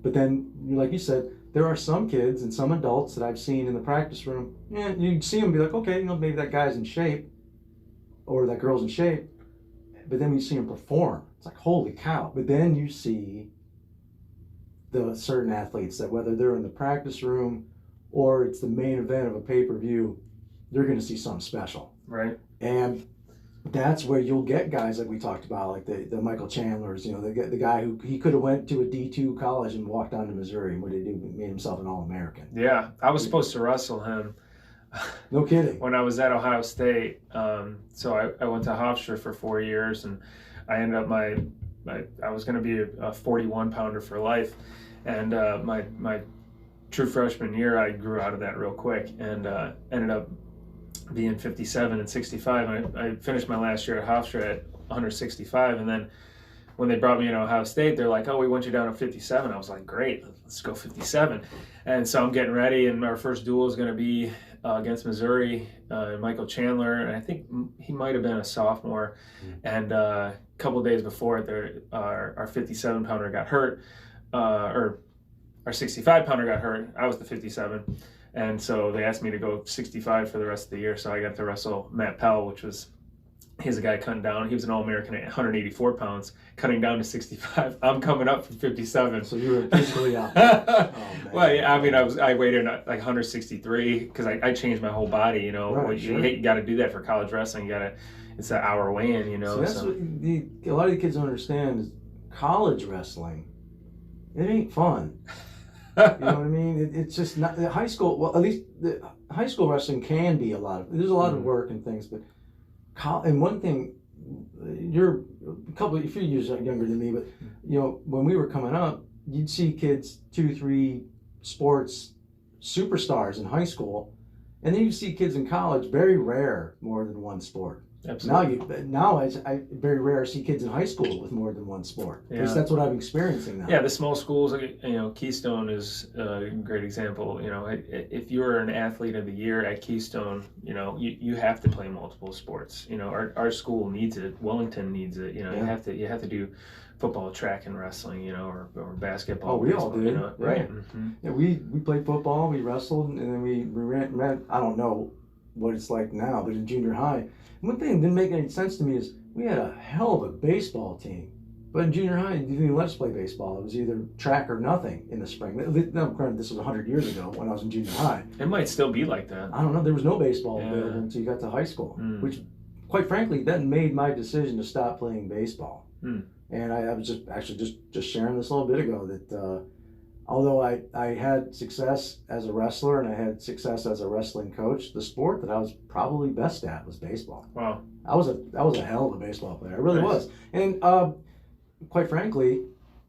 But then, like you said, there are some kids and some adults that I've seen in the practice room. Yeah, you see them be like, okay, maybe that guy's in shape or that girl's in shape. But then when you see them perform, it's like, holy cow. But then you see the certain athletes that whether they're in the practice room or it's the main event of a pay-per-view, you're going to see something special. Right. And that's where you'll get guys like we talked about, like the Michael Chandlers, the guy who he could have went to a D2 college and walked on to Missouri, and what did he do? Made himself an All-American. Yeah, I was supposed to wrestle him. No kidding. When I was at Ohio State, so I went to Hofstra for 4 years, and I ended up I was going to be a 41 pounder for life, and my true freshman year I grew out of that real quick and ended up being 57 and 65. And I finished my last year at Hofstra at 165, and then when they brought me in Ohio State, they're like, oh, we want you down to 57. I was like, great, let's go 57. And so I'm getting ready, and our first duel is going to be against Missouri, Michael Chandler, and I think he might have been a sophomore. And a couple of days before, our 57 pounder got hurt, or our 65 pounder got hurt. I was the 57. And so they asked me to go 65 for the rest of the year. So I got to wrestle Matt Powell, he's a guy cutting down. He was an All-American at 184 pounds, cutting down to 65. I'm coming up from 57. So you were basically out. Oh, well, yeah, I mean, I weighed in like 163 because I changed my whole body. Right, You got to do that for college wrestling. It's an hour weigh-in. So that's what a lot of the kids don't understand is college wrestling. It ain't fun. You know what I mean? It's just not high school. Well, at least the high school wrestling can be there's a lot of work and things, but and one thing, you're a few years younger than me, but when we were coming up, you'd see kids 2-3 sports superstars in high school, and then you see kids in college, very rare, more than one sport. Absolutely. Now it's very rare to see kids in high school with more than one sport. Because that's what I'm experiencing now. Yeah, the small schools, Keystone is a great example. If you're an athlete of the year at Keystone, you have to play multiple sports. Our school needs it. Wellington needs it. You have to do football, track, and wrestling. Or basketball. Oh, we all did. Right. Yeah, we played football, we wrestled, and then we ran. I don't know what it's like now, but in junior high. One thing that didn't make any sense to me is we had a hell of a baseball team. But in junior high, they didn't even let us play baseball. It was either track or nothing in the spring. Now, granted, this was 100 years ago when I was in junior high. It might still be like that. I don't know. There was no baseball available until you got to high school, which, quite frankly, that made my decision to stop playing baseball. And I was just sharing this a little bit ago that although I had success as a wrestler and I had success as a wrestling coach, the sport that I was probably best at was baseball. Wow. I was a hell of a baseball player. I really was. And quite frankly,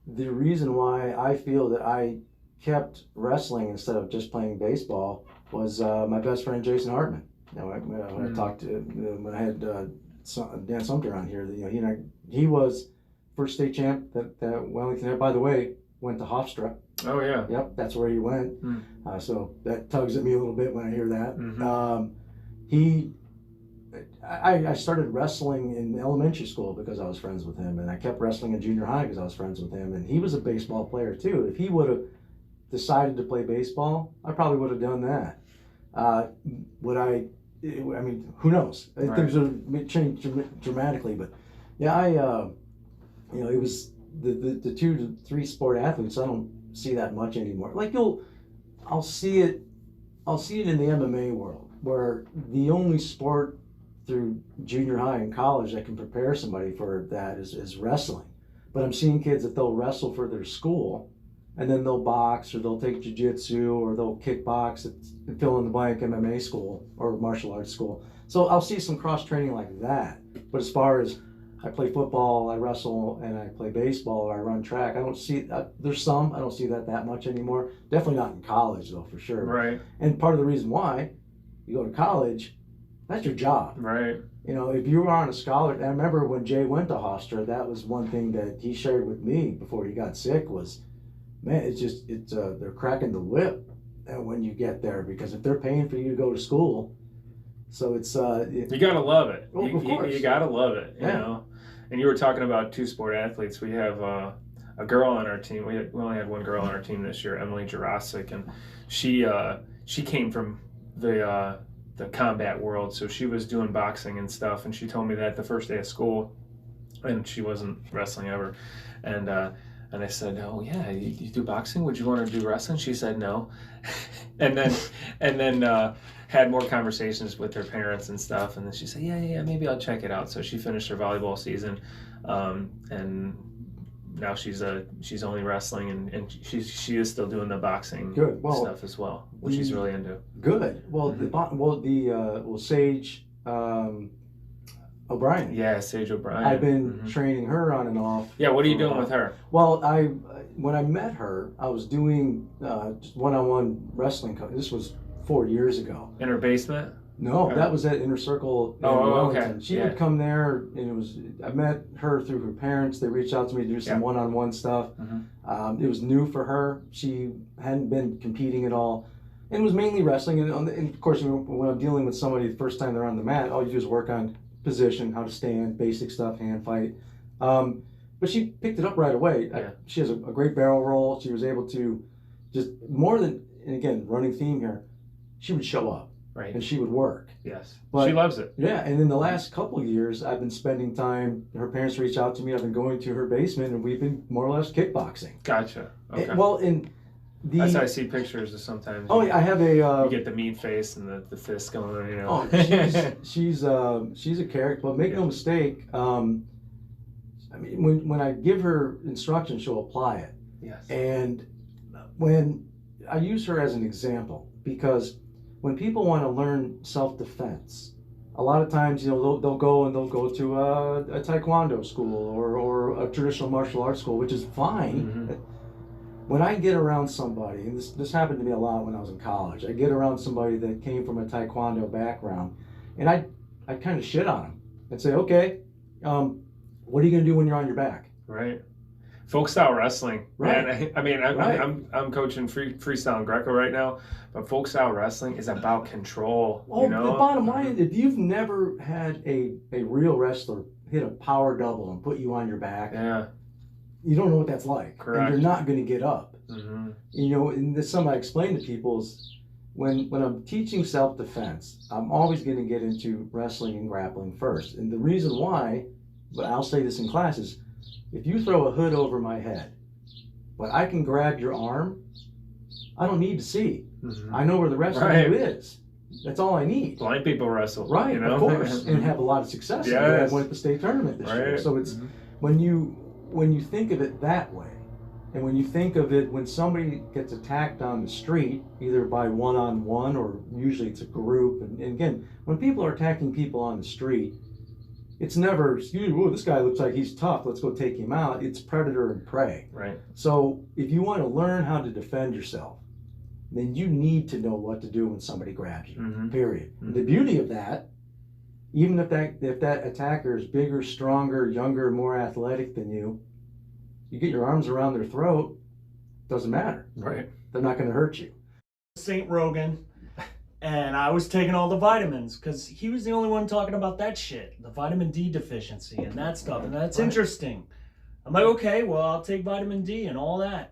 the reason why I feel that I kept wrestling instead of just playing baseball was my best friend Jason Hartman. When I talked to when I had Dan Sumter on here, he was first state champ that Wellington had. By the way, went to Hofstra. Oh yeah. Yep, that's where he went. So that tugs at me a little bit when I hear that. I started wrestling in elementary school because I was friends with him, and I kept wrestling in junior high because I was friends with him, and he was a baseball player too. If he would have decided to play baseball, I probably would have done that. Would I? I mean, who knows? Right. Things would change dramatically, but yeah, it was the 2 to 3 sport athletes. I don't see that much anymore. Like I'll see it in the MMA world, where the only sport through junior high and college that can prepare somebody for that is wrestling. But I'm seeing kids that they'll wrestle for their school, and then they'll box or they'll take jiu-jitsu or they'll kickbox at fill in the blank MMA school or martial arts school. So I'll see some cross training like that. But as far as I play football, I wrestle, and I play baseball, or I run track, I don't see, there's some, I don't see that much anymore. Definitely not in college though, for sure. Right. And part of the reason why you go to college, that's your job. Right. You know, if you were on a scholarship, I remember when Jay went to Hofstra, that was one thing that he shared with me before he got sick was, man, they're cracking the whip when you get there, because if they're paying for you to go to school, so it's you gotta love it. Oh, of course. You gotta love it. You Yeah. know. And you were talking about two-sport athletes. We have a girl on our team. We only had one girl on our team this year, Emily Jurasic, and she came from the combat world, so she was doing boxing and stuff. And she told me that the first day of school, and she wasn't wrestling ever, and I said, oh yeah, you do boxing? Would you want to do wrestling? She said no, and then had more conversations with her parents and stuff, and then she said, yeah, maybe I'll check it out. So she finished her volleyball season, and now she's only wrestling, and she is still doing the boxing Good. Well, stuff as well, which she's really into. good. Well, Sage O'Brien. Yeah, Sage O'Brien. I've been training her on and off. Yeah, what are you doing with her? Well, when I met her, I was doing just one-on-one wrestling. This was 4 years ago. In her basement? No, Or- that was at Inner Circle in Oh, okay. Wellington. She Yeah. would come there, and I met her through her parents. They reached out to me to do some Yeah. one-on-one stuff. It was new for her. She hadn't been competing at all, and it was mainly wrestling. And of course, when I'm dealing with somebody the first time they're on the mat, all you do is work on position, how to stand, basic stuff, hand fight. But she picked it up right away. Yeah. She has a great barrel roll. She was able to just more than, and again, running theme here, she would show up Right. and she would work. Yes. But- she loves it. Yeah, and in the last couple of years, I've been spending time, her parents reached out to me, I've been going to her basement, and we've been more or less kickboxing. Gotcha. Okay. In the... That's how I see pictures of sometimes. Oh, I have a... You get the mean face and the fist going on, you know. Oh, she's a character, but make no mistake, I mean, when I give her instruction, she'll apply it. Yes. And when I use her as an example, because when people want to learn self-defense, a lot of times, you know, they'll go to a taekwondo school or a traditional martial arts school, which is fine. Mhm. When I get around somebody, and this happened to me a lot when I was in college, I get around somebody that came from a taekwondo background, and I kind of shit on them and say, okay, what are you going to do when you're on your back? Right. Folk style wrestling. Right. Man, I mean, Right. I'm coaching freestyle and Greco right now, but folk style wrestling is about control. Oh, you know? the bottom line, if you've never had a real wrestler hit a power double and put you on your back, Yeah. you don't know what that's like. Correct. And you're not going to get up. Mm-hmm. You know, and this is something I explain to people is when I'm teaching self-defense, I'm always going to get into wrestling and grappling first. And the reason why, but I'll say this in class, is if you throw a hood over my head, but I can grab your arm, I don't need to see. Mm-hmm. I know where the rest Right. of you is. That's all I need. Blind people wrestle. Right, You know? of course, and have a lot of success. Yes. I won at the state tournament this year. Right. So it's Mhm. when you think of it that way, and when you think of it when somebody gets attacked on the street, either by one-on-one or usually it's a group, and again, when people are attacking people on the street, it's never, oh, this guy looks like he's tough, let's go take him out. It's predator and prey. Right. So if you want to learn how to defend yourself, then you need to know what to do when somebody grabs you. Mhm. Period. Mhm. The beauty of that, even if that attacker is bigger, stronger, younger, more athletic than you get your arms around their throat, doesn't matter. Right. They're not going to hurt you. St. Rogan, and I was taking all the vitamins because he was the only one talking about that shit, the vitamin D deficiency and that stuff, and that's Right. interesting. I'm like, okay, well, I'll take vitamin D and all that.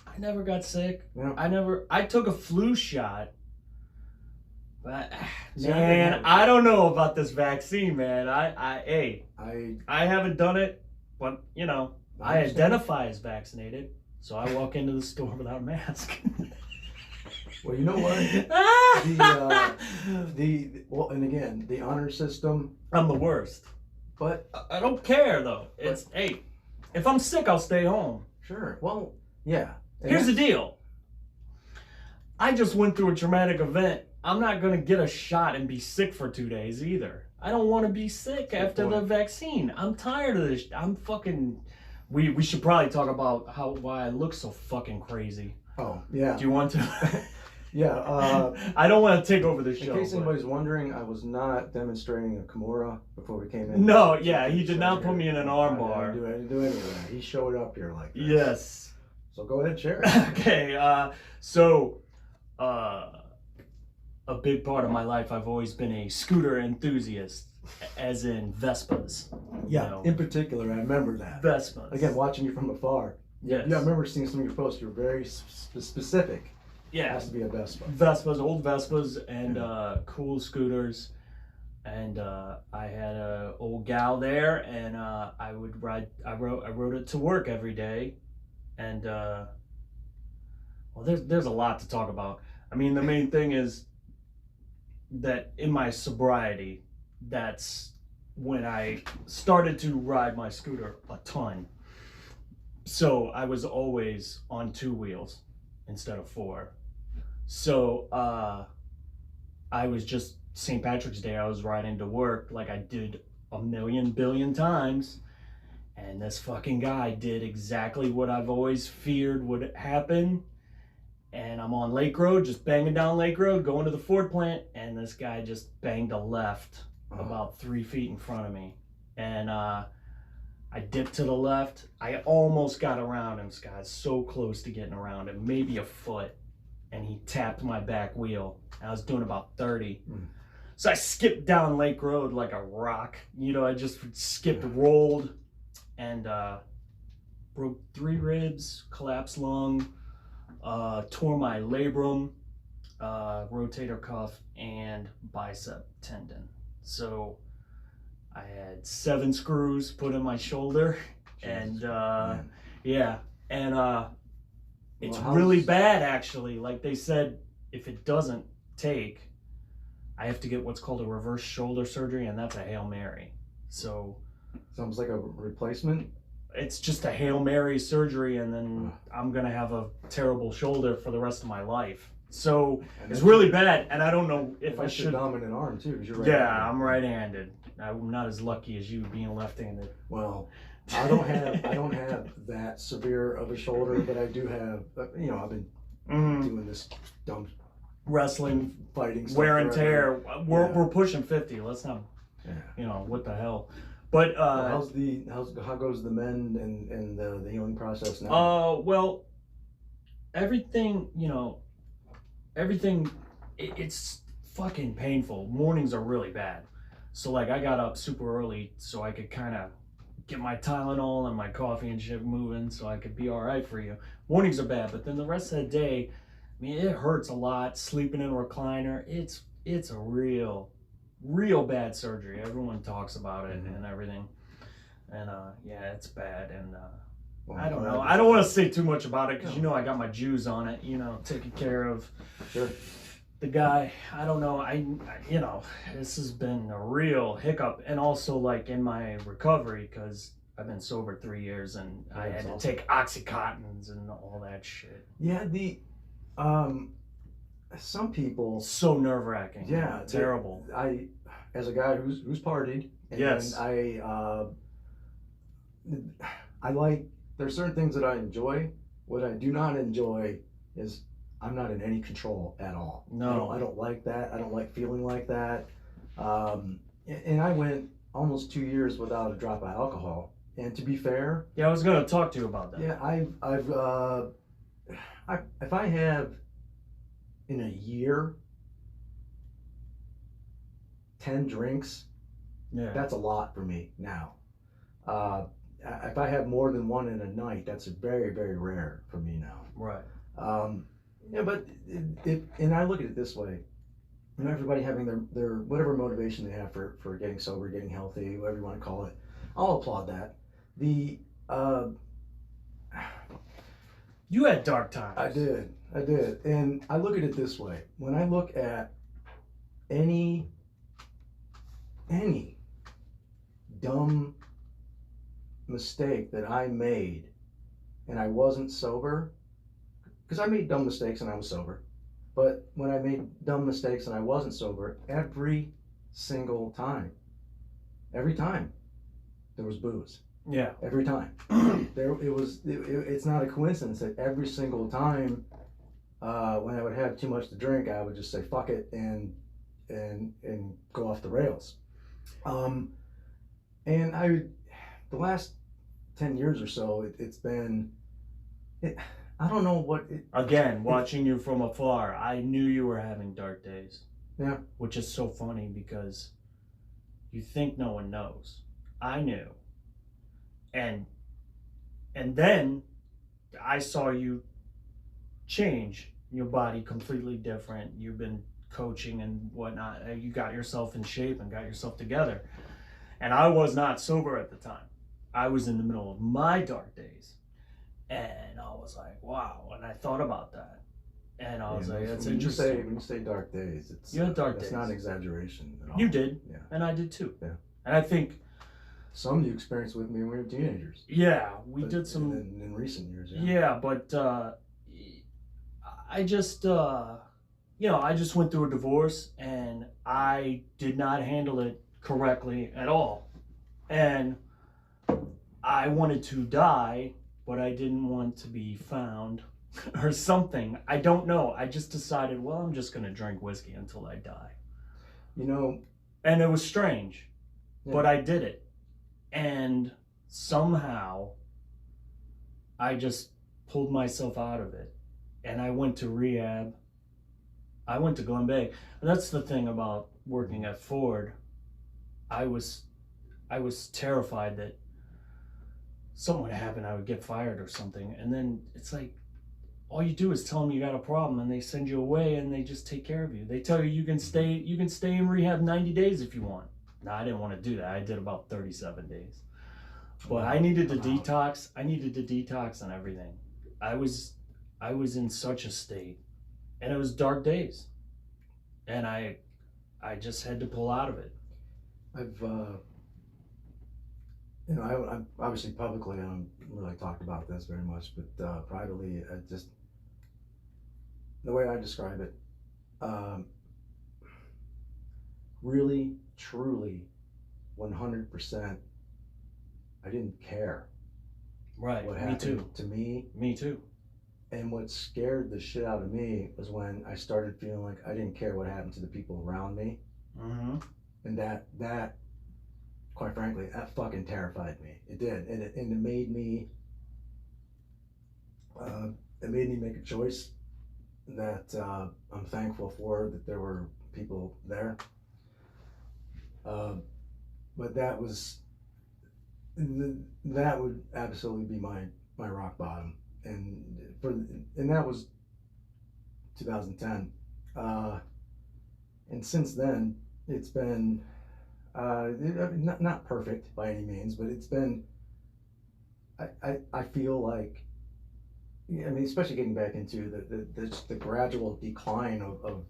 I never got sick. Yeah. I took a flu shot. But See, man, I don't know about this vaccine, man. I haven't done it, but you know, I understand. identify as vaccinated, so I walk into the store without a mask. Well, you know what? Well, and again, the honor system, I'm the worst. but I don't care though. It's hey, if I'm sick, I'll stay home. sure. Well, yeah. Here's the deal. I just went through a traumatic event. I'm not going to get a shot and be sick for 2 days either. I don't want to be sick after the vaccine. I'm tired of this. I'm fucking... We should probably talk about why I look so fucking crazy. Oh, yeah. Do you want to? Yeah. I don't want to take over the show. In case but- anybody's wondering, I was not demonstrating a Kimura before we came in. No, yeah, he did not put me in an arm bar. I didn't do any of that. He showed up here like this. Yes. So go ahead, share it. Okay, so a big part of my life, I've always been a scooter enthusiast, as in Vespas. Yeah, You know, in particular, I remember that. Vespas. Again, watching you from afar. Yes. Yeah, I remember seeing some of your posts. You're very specific. It Yeah. has to be a Vespa. Vespas, old Vespas, and cool scooters. And I had a old gal there, and I would ride. I rode it to work every day, and well, there's a lot to talk about. I mean, the main thing is that in my sobriety, that's when I started to ride my scooter a ton. So I was always on 2 wheels instead of 4. So I was just St. Patrick's Day, I was riding to work like I did a million billion times, and this fucking guy did exactly what I've always feared would happen. And I'm on Lake Road, just banging down Lake Road, going to the Ford plant, and this guy just banged a left about 3 feet in front of me. And I dipped to the left. I almost got around him, Scott, so close to getting around him, maybe a foot. And he tapped my back wheel. I was doing about 30. So I skipped down Lake Road like a rock. You know, I just skipped, rolled, and broke 3 ribs, collapsed lung, tore my labrum, rotator cuff, and bicep tendon. So I had 7 screws put in my shoulder, and yeah, and it's really bad actually. Like they said, if it doesn't take, I have to get what's called a reverse shoulder surgery, and that's a Hail Mary. So It's almost like a replacement. it's just a Hail Mary surgery, and then I'm gonna have a terrible shoulder for the rest of my life. So And it's that's really bad, and I don't know if I That's your should. dominant arm too, because you're right. Yeah, I'm right-handed. I'm not as lucky as you being left-handed. Well, I don't have that severe of a shoulder, but I do have. You know, I've been doing this dumb Wrestling, fighting stuff wear and forever. tear. Yeah. We're pushing 50. Let's not, Yeah. you know, what the hell. But how goes the mend and the healing process now? well, everything, you know, it's fucking painful. Mornings are really bad. So like I got up super early so I could kind of get my Tylenol and my coffee and shit moving so I could be all right for you. Mornings are bad, but then the rest of the day, I mean, it hurts a lot. Sleeping in a recliner, it's a real bad surgery. Everyone talks about it and everything. And yeah, it's bad. And Well, I don't I'm know. glad I don't want to say too much about it because you know I got my Jews on it. You know, taking care of Sure. the guy. I don't know. You know, this has been a real hiccup, and also like in my recovery because I've been sober 3 years and I had to take Oxycontins and all that shit. Yeah, some people. So nerve wracking. Yeah, terrible. I, as a guy who's partied, and Yes. I like. There's certain things that I enjoy. What I do not enjoy is I'm not in any control at all. No. I don't like that. I don't like feeling like that. And I went almost 2 years without a drop of alcohol. And to be fair, Yeah, I was gonna talk to you about that. yeah, if I have in a year 10 drinks, Yeah. that's a lot for me now. If I have more than one in a night, that's very, very rare for me now. Right. Yeah, but and I look at it this way. You know, everybody having their whatever motivation they have for getting sober, getting healthy, whatever you want to call it. I'll applaud that. You had dark times. I did. And I look at it this way. When I look at any dumb mistake that I made and I wasn't sober, because I made dumb mistakes and I was sober. But when I made dumb mistakes and I wasn't sober, every single time, there was booze. Yeah. Every time. It's not a coincidence that every single time when I would have too much to drink, I would just say fuck it and go off the rails. And the last 10 years or so, it's been, I don't know what it, Again, watching you from afar, I knew you were having dark days. Yeah. Which is so funny because you think no one knows. I knew. And then I saw you change your body completely different. You've been coaching and whatnot. You got yourself in shape and got yourself together. And I was not sober at the time. I was in the middle of my dark days. And I was like, wow. And I thought about that. And I was like, that's interesting. When you say dark days, it's You had dark that's days. not an exaggeration at all. You did. Yeah. And I did too. Yeah. And I think, Some you experienced with me when we were teenagers. yeah, we But did some. in recent years. Yeah, but I just, I just went through a divorce and I did not handle it correctly at all. And I wanted to die, but I didn't want to be found or something. I don't know. I just decided, well, I'm just going to drink whiskey until I die. You know, And it was strange, Yeah. but I did it. And somehow I just pulled myself out of it. And I went to rehab. I went to Glen Bay. And that's the thing about working at Ford. I was terrified that something would happen, I would get fired or something. And then it's like, all you do is tell them you got a problem and they send you away and they just take care of you. They tell you you can stay in rehab 90 days if you want. No, I didn't want to do that. I did about 37 days. But I needed to detox. I needed to detox on everything. I was in such a state. And it was dark days. And I just had to pull out of it. I've I obviously publicly I don't really talked about this very much, but privately, just the way I describe it, really, truly, 100%, I didn't care Right. what Me happened too. to me. Me too. And what scared the shit out of me was when I started feeling like I didn't care what happened to the people around me. Mm-hmm. And that quite frankly, that fucking terrified me. It did. And it made me make a choice that I'm thankful for, that there were people there. But that would absolutely be my rock bottom. And that was 2010. And since then, it's been not perfect by any means, but it's been. I feel like, I mean, especially getting back into the gradual decline of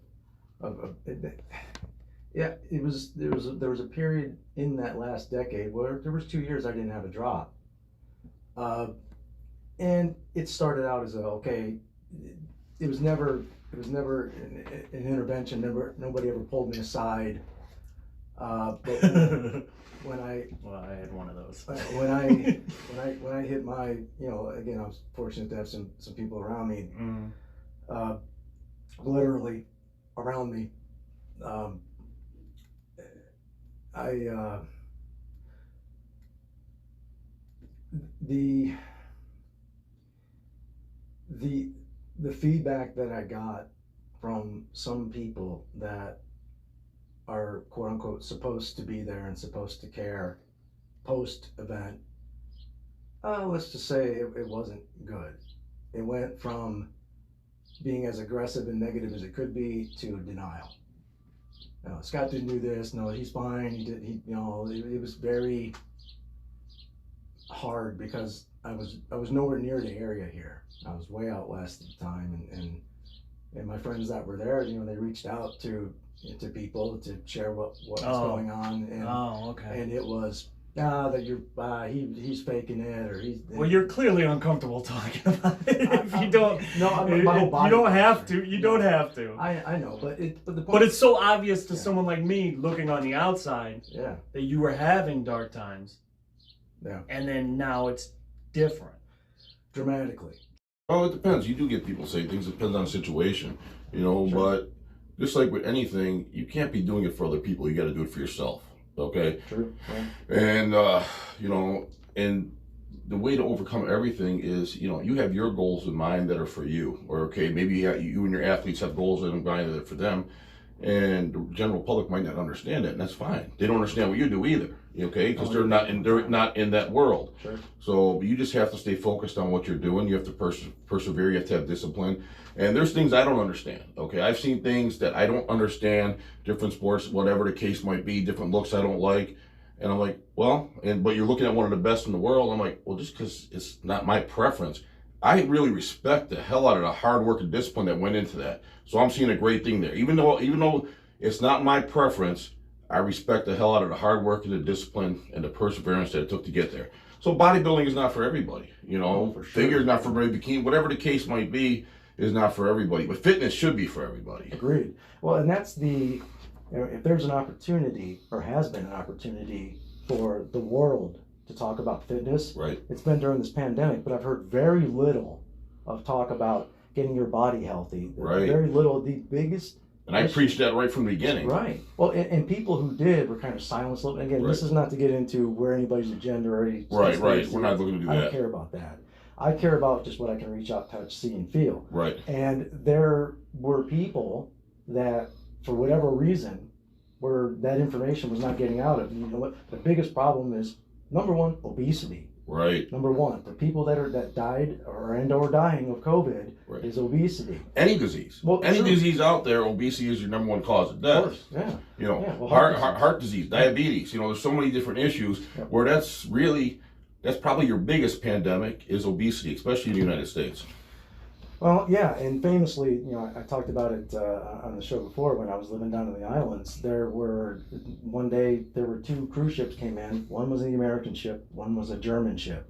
yeah, there was a period in that last decade where there was 2 years I didn't have a drop, and it started out as it was never an intervention. Nobody ever pulled me aside. But when I had one of those. when I hit my, again, I was fortunate to have some people around me, literally around me. The feedback that I got from some people that are quote unquote supposed to be there and supposed to care post event, let's just say it wasn't good. It went from being as aggressive and negative as it could be to denial. Scott didn't do this. No, he's fine. It was very hard because I was nowhere near the area here. I was way out west at the time, and my friends that were there, they reached out to people to share what was going on, and okay. and it was that you're he's faking it or he's. Well, you're clearly uncomfortable talking about it. If you don't, No, my whole body. you don't have to. You don't have to. I know, but the point. But it's so obvious to someone like me looking on the outside yeah. that you were having dark times. Yeah. And then now it's different. Dramatically. Oh, it depends. You do get people say things. It depends on the situation, you know. Sure. But just like with anything, you can't be doing it for other people. You got to do it for yourself. Okay. True. Yeah. And you know, and the way to overcome everything is, you know, you have your goals in mind that are for you. Or okay, maybe you and your athletes have goals in mind that are for them, and the general public might not understand that, and that's fine. They don't understand what you do either. Okay, because they're not in that world. Sure. So you just have to stay focused on what you're doing. You have to persevere. You have to have discipline. And there's things I don't understand. Okay, I've seen things that I don't understand. Different sports, whatever the case might be, different looks I don't like. And I'm like, well, but you're looking at one of the best in the world. I'm like, well, just because it's not my preference, I really respect the hell out of the hard work and discipline that went into that. So I'm seeing a great thing there. Even though it's not my preference, I respect the hell out of the hard work and the discipline and the perseverance that it took to get there. So bodybuilding is not for everybody, you know. For sure. Figure is not for everybody. Bikini, whatever the case might be, is not for everybody. But fitness should be for everybody. Agreed. Well, and that's if there's an opportunity or has been an opportunity for the world to talk about fitness, Right. it's been during this pandemic, but I've heard very little of talk about getting your body healthy. Right. Very little. The biggest. And I preached that right from the beginning. Right. Well, and people who did were kind of silenced a little bit. Again, this Right. is not to get into where anybody's agenda or any. Right. We're not looking to do I don't that. care about that. I care about just what I can reach out, touch, see, and feel. Right. And there were people that, for whatever reason, where that information was not getting out of. And you know what? The biggest problem is, number one, obesity. Right. Number one, the people that died or dying of COVID Right. is obesity. Any disease. Well, Any sure. disease out there, obesity is your number one cause of Of death. course, yeah. You know, Yeah, well, heart disease, diabetes. You know, there's so many different issues Yep. where that's probably your biggest pandemic is obesity, especially in the United States. Well, yeah, and famously, you know, I talked about it on the show before when I was living down in the islands. One day there were two cruise ships came in. One was the American ship, one was a German ship.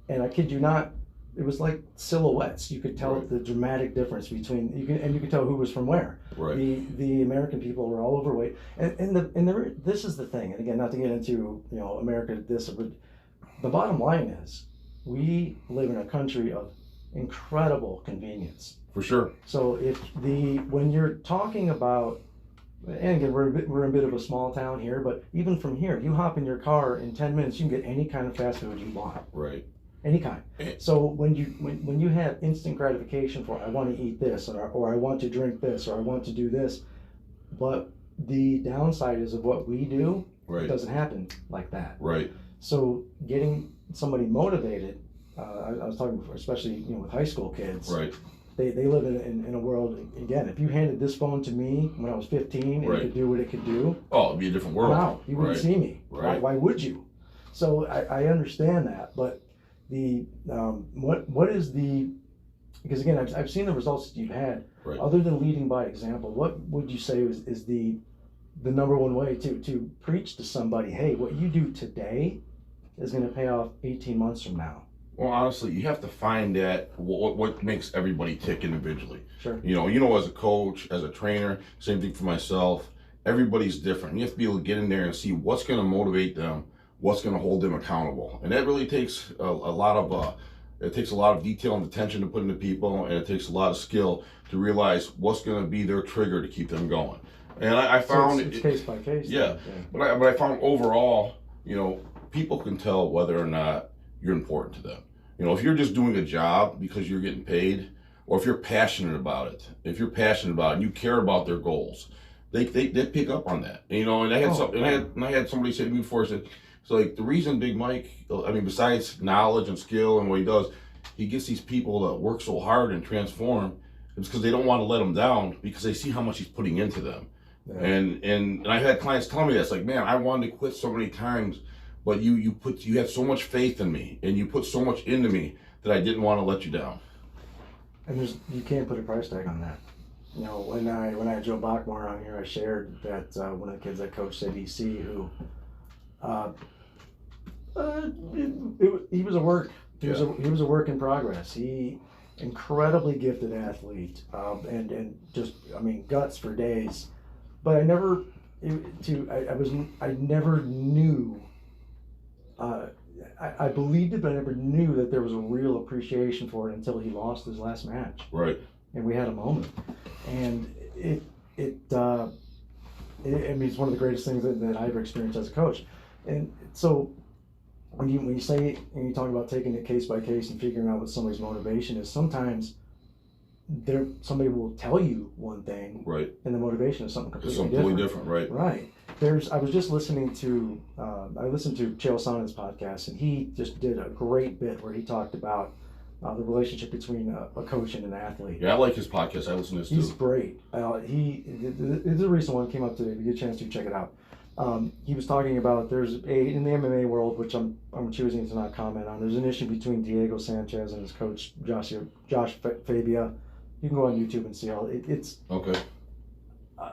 And I kid you not, it was like silhouettes. You could tell Right. the dramatic difference between you could tell who was from where. Right. The American people were all overweight, this is the thing. And again, not to get into America this, but the bottom line is we live in a country of incredible convenience. For sure. So when you're talking about, and again, we're in a bit of a small town here, but even from here, you hop in your car in 10 minutes, you can get any kind of fast food you want. Right. Any kind. So when you have instant gratification for, I want to eat this, or I want to drink this, or I want to do this, but the downside is of what we do, Right. it doesn't happen like that. Right. So getting somebody motivated, I was talking before, especially with high school kids. Right. They live in a world, again, if you handed this phone to me when I was 15 and Right. it could do what it could do, Oh, it'd be a different world. I'm out. You wouldn't Right. see me. Right. Why would you? So I understand that, but what is because again, I've seen the results that you've had. Right. Other than leading by example, what would you say is the number one way to preach to somebody, hey, what you do today is going to pay off 18 months from now? Well, honestly, you have to find that what makes everybody tick individually. Sure. As a coach, as a trainer, same thing for myself. Everybody's different. You have to be able to get in there and see what's going to motivate them, what's going to hold them accountable, and that really takes a lot of detail and attention to put into people, and it takes a lot of skill to realize what's going to be their trigger to keep them going. And I found So it's case by case. Yeah, but I found overall, people can tell whether or not you're important to them. If you're just doing a job because you're getting paid, or if you're passionate about it, and you care about their goals, they pick up on that. And I had somebody say to me before, said, it's like the reason Big Mike, besides knowledge and skill and what he does, he gets these people that work so hard and transform, it's because they don't want to let him down because they see how much he's putting into them. Yeah. And I had clients tell me that, it's like, man, I wanted to quit so many times, but you had so much faith in me and you put so much into me that I didn't want to let you down. And you can't put a price tag on that. When I had Joe Bachmar on here, I shared that one of the kids I coached at EC who He was a work. He was a work in progress. He incredibly gifted athlete, and just guts for days. But I never knew. I believed it, but I never knew that there was a real appreciation for it until he lost his last match. Right. And we had a moment, and it's one of the greatest things that I've experienced as a coach. And so when you say, and you talk about taking it case by case and figuring out what somebody's motivation is, sometimes somebody will tell you one thing, right, and the motivation is something it's completely different. Right. Right. I was just listening to I listened to Chael Sonnen's podcast, and he just did a great bit where he talked about the relationship between a coach and an athlete. Yeah, I like his podcast. I listen to this He's too. great. It's a recent one, came up today. If you get a chance to check it out. He was talking about in the MMA world, which I'm choosing to not comment on. There's an issue between Diego Sanchez and his coach Josh Fabia. You can go on YouTube and see how it's. Okay.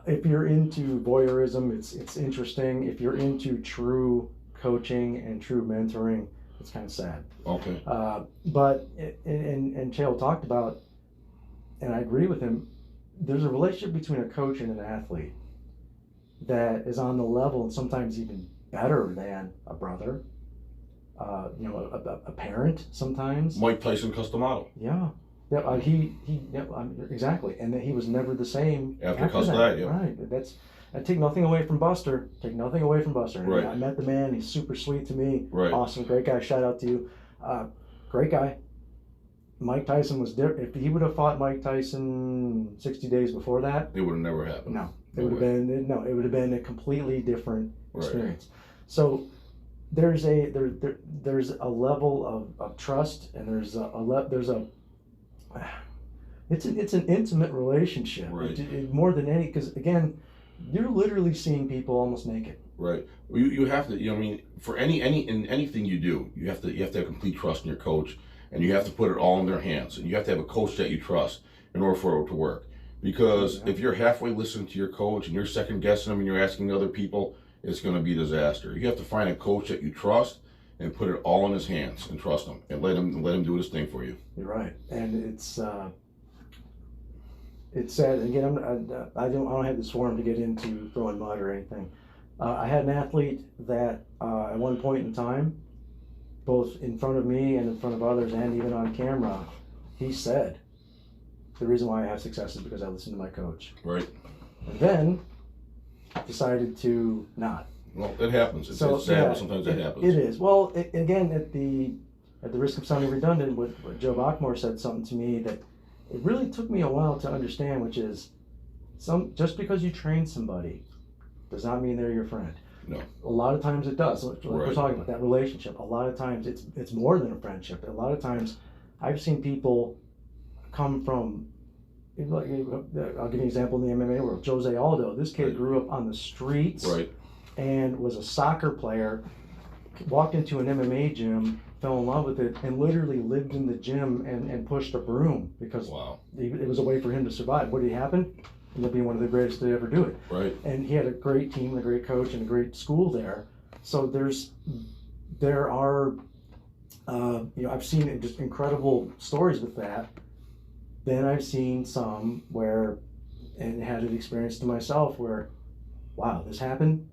If you're into voyeurism, it's interesting. If you're into true coaching and true mentoring, it's kind of sad. Okay. But and Chael talked about, and I agree with him. There's a relationship between a coach and an athlete that is on the level, and sometimes even better than a brother. A parent sometimes. Mike Tyson Customato. Yeah. Yeah, exactly, and that he was never the same after that. Yeah. Right. I take nothing away from Buster. Right. I met the man. He's super sweet to me. Right. Awesome, great guy. Shout out to you. Great guy. Mike Tyson was different. If he would have fought Mike Tyson 60 days before that, it would have never happened. No, it would have been a completely different experience. So there's a level of trust, and it's an intimate relationship. Right. More than any, because again, you're literally seeing people almost naked. Right. Well, you have to. For anything you do, you have to have complete trust in your coach, and you have to put it all in their hands, and you have to have a coach that you trust in order for it to work. Because if you're halfway listening to your coach and you're second guessing them and you're asking other people, it's going to be a disaster. You have to find a coach that you trust and put it all in his hands and trust him and let him do his thing for you. You're right, and it's sad. Again, I don't have this forum to get into throwing mud or anything. I had an athlete that at one point in time, both in front of me and in front of others, and even on camera, he said, "The reason why I have success is because I listen to my coach." Right. And then decided to not. Well, it happens. It's sad, but sometimes it happens. It is. Well, again, at the risk of sounding redundant, what Joe Bachmore said something to me that it really took me a while to understand, which is just because you train somebody does not mean they're your friend. No. A lot of times it does. Like Right. we're talking about that relationship. A lot of times it's more than a friendship. A lot of times I've seen people come from, I'll give you an example in the MMA world. Jose Aldo. This kid Right. grew up on the streets. Right. And was a soccer player, walked into an MMA gym, fell in love with it, and literally lived in the gym and pushed a broom because Wow. it was a way for him to survive. What did happen? Ended up being one of the greatest to ever do it. Right. And he had a great team, a great coach, and a great school there. So there are, I've seen just incredible stories with that. Then I've seen some and had an experience to myself where, wow, this happened.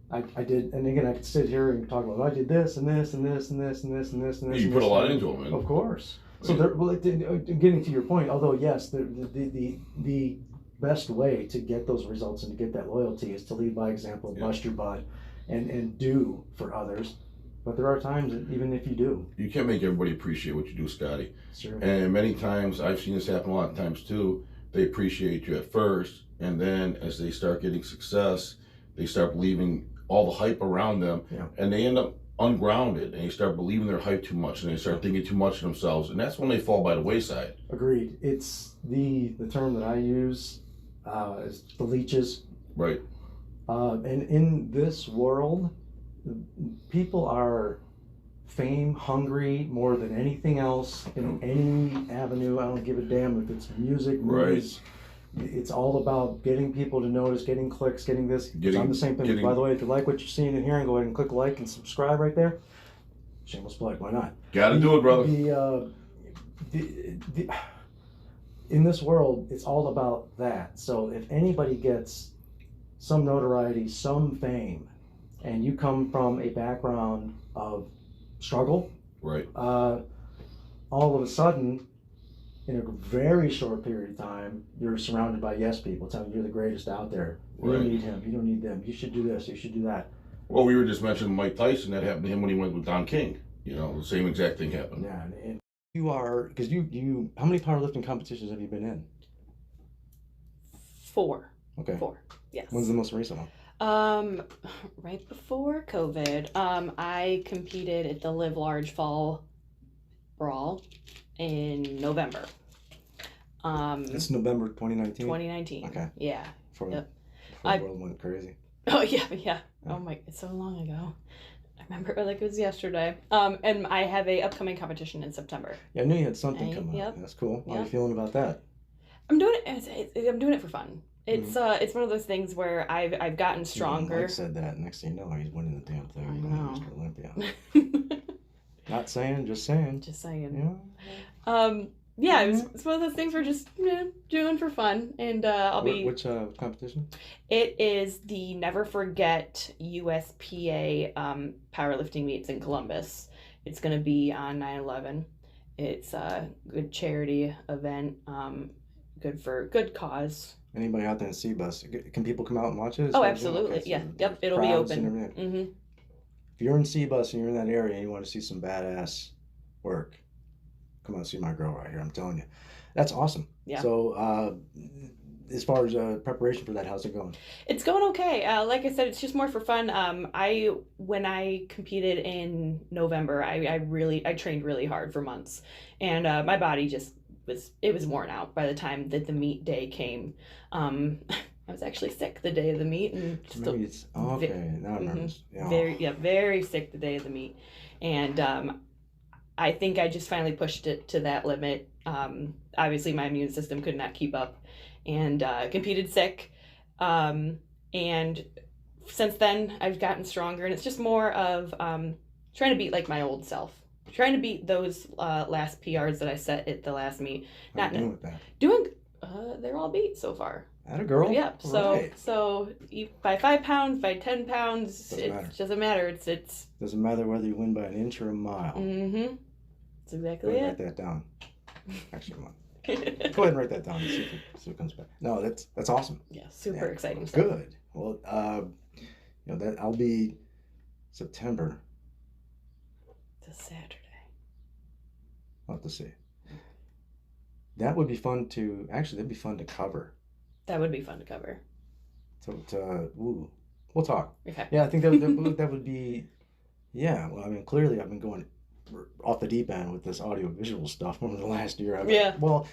I did, and again, I could sit here and talk about, I did this and this and this and this and this and this and this. You put a lot into it, man. Of course. So, getting to your point, although yes, the best way to get those results and to get that loyalty is to lead by example, bust your butt, and do for others. But there are times that even if you do, you can't make everybody appreciate what you do, Scotty. Sure. And many times, I've seen this happen a lot of times too. They appreciate you at first, and then as they start getting success, they start believing all the hype around them, and they end up ungrounded, and they start believing their hype too much, and they start thinking too much of themselves, and that's when they fall by the wayside. Agreed. It's the term that I use is the leeches. Right. And in this world, people are fame hungry more than anything else in any avenue. I don't give a damn if it's music, movies. It's all about getting people to notice, getting clicks, getting this. I'm the same thing. By the way, if you like what you're seeing and hearing, go ahead and click like and subscribe right there. Shameless plug. Why not? Gotta do it, brother. In this world, it's all about that. So if anybody gets some notoriety, some fame, and you come from a background of struggle, Right. all of a sudden, in a very short period of time, you're surrounded by yes people telling you you're the greatest out there. You Right. don't need him. You don't need them. You should do this. You should do that. Well, we were just mentioning Mike Tyson. That happened to him when he went with Don King. You know, the same exact thing happened. Yeah. And you are, because you, how many powerlifting competitions have you been in? 4. Okay. 4. Yes. When's the most recent one? Right before COVID, I competed at the Live Large Fall Brawl in November. It's November 2019. 2019. Okay. Yeah. Before, Yep. before the world went crazy. Oh yeah. Oh my, it's so long ago. I remember it like it was yesterday. And I have a upcoming competition in September. Yeah, I knew you had something coming Yep. up. That's cool. How are Yep. you feeling about that? I'm doing it. I'm doing it for fun. It's one of those things where I've gotten stronger. Mike said that. Next thing you know, he's winning the damn thing. I He's know. Mr. Olympia. Not saying, just saying. Just saying. Yeah. Yeah, it's one of those things we're just doing for fun, and I'll be. Which competition? It is the Never Forget USPA powerlifting meets in Columbus. It's going to be on 9/11. It's a good charity event, good cause. Anybody out there in CBUS? Can people come out and watch it? Oh, absolutely. Yeah. Yep. It'll be open. Mm-hmm. If you're in CBUS and you're in that area and you want to see some badass work, come out and see my girl right here. I'm telling you, that's awesome. Yeah. So, as far as preparation for that, how's it going? It's going okay. Like I said, it's just more for fun. When I competed in November, I trained really hard for months, and my body just was worn out by the time that the meet day came. I was actually sick the day of the meet, and Now I remember. Yeah. Very sick the day of the meet, and I think I just finally pushed it to that limit. Obviously, my immune system could not keep up, and competed sick. And since then, I've gotten stronger, and it's just more of trying to beat like my old self, trying to beat those last PRs that I set at the last meet. How you doing with that? They're all beat so far. Atta girl. Yep. Right. So by 5 pounds, by 10 pounds, Doesn't matter. It's Doesn't matter whether you win by an inch or a mile. Mm-hmm. That's exactly Go ahead it. and write that down. Actually, go ahead and write that down and see if it comes back. No, that's awesome. Yeah, super exciting Good. stuff. Well, that I'll be September. It's a Saturday. I'll have to see. That would be fun to that'd be fun to cover. That would be fun to cover. We'll talk. Okay. Yeah, I think that would be. Yeah, well, I mean, clearly I've been going off the deep end with this audio visual stuff over the last year. Well,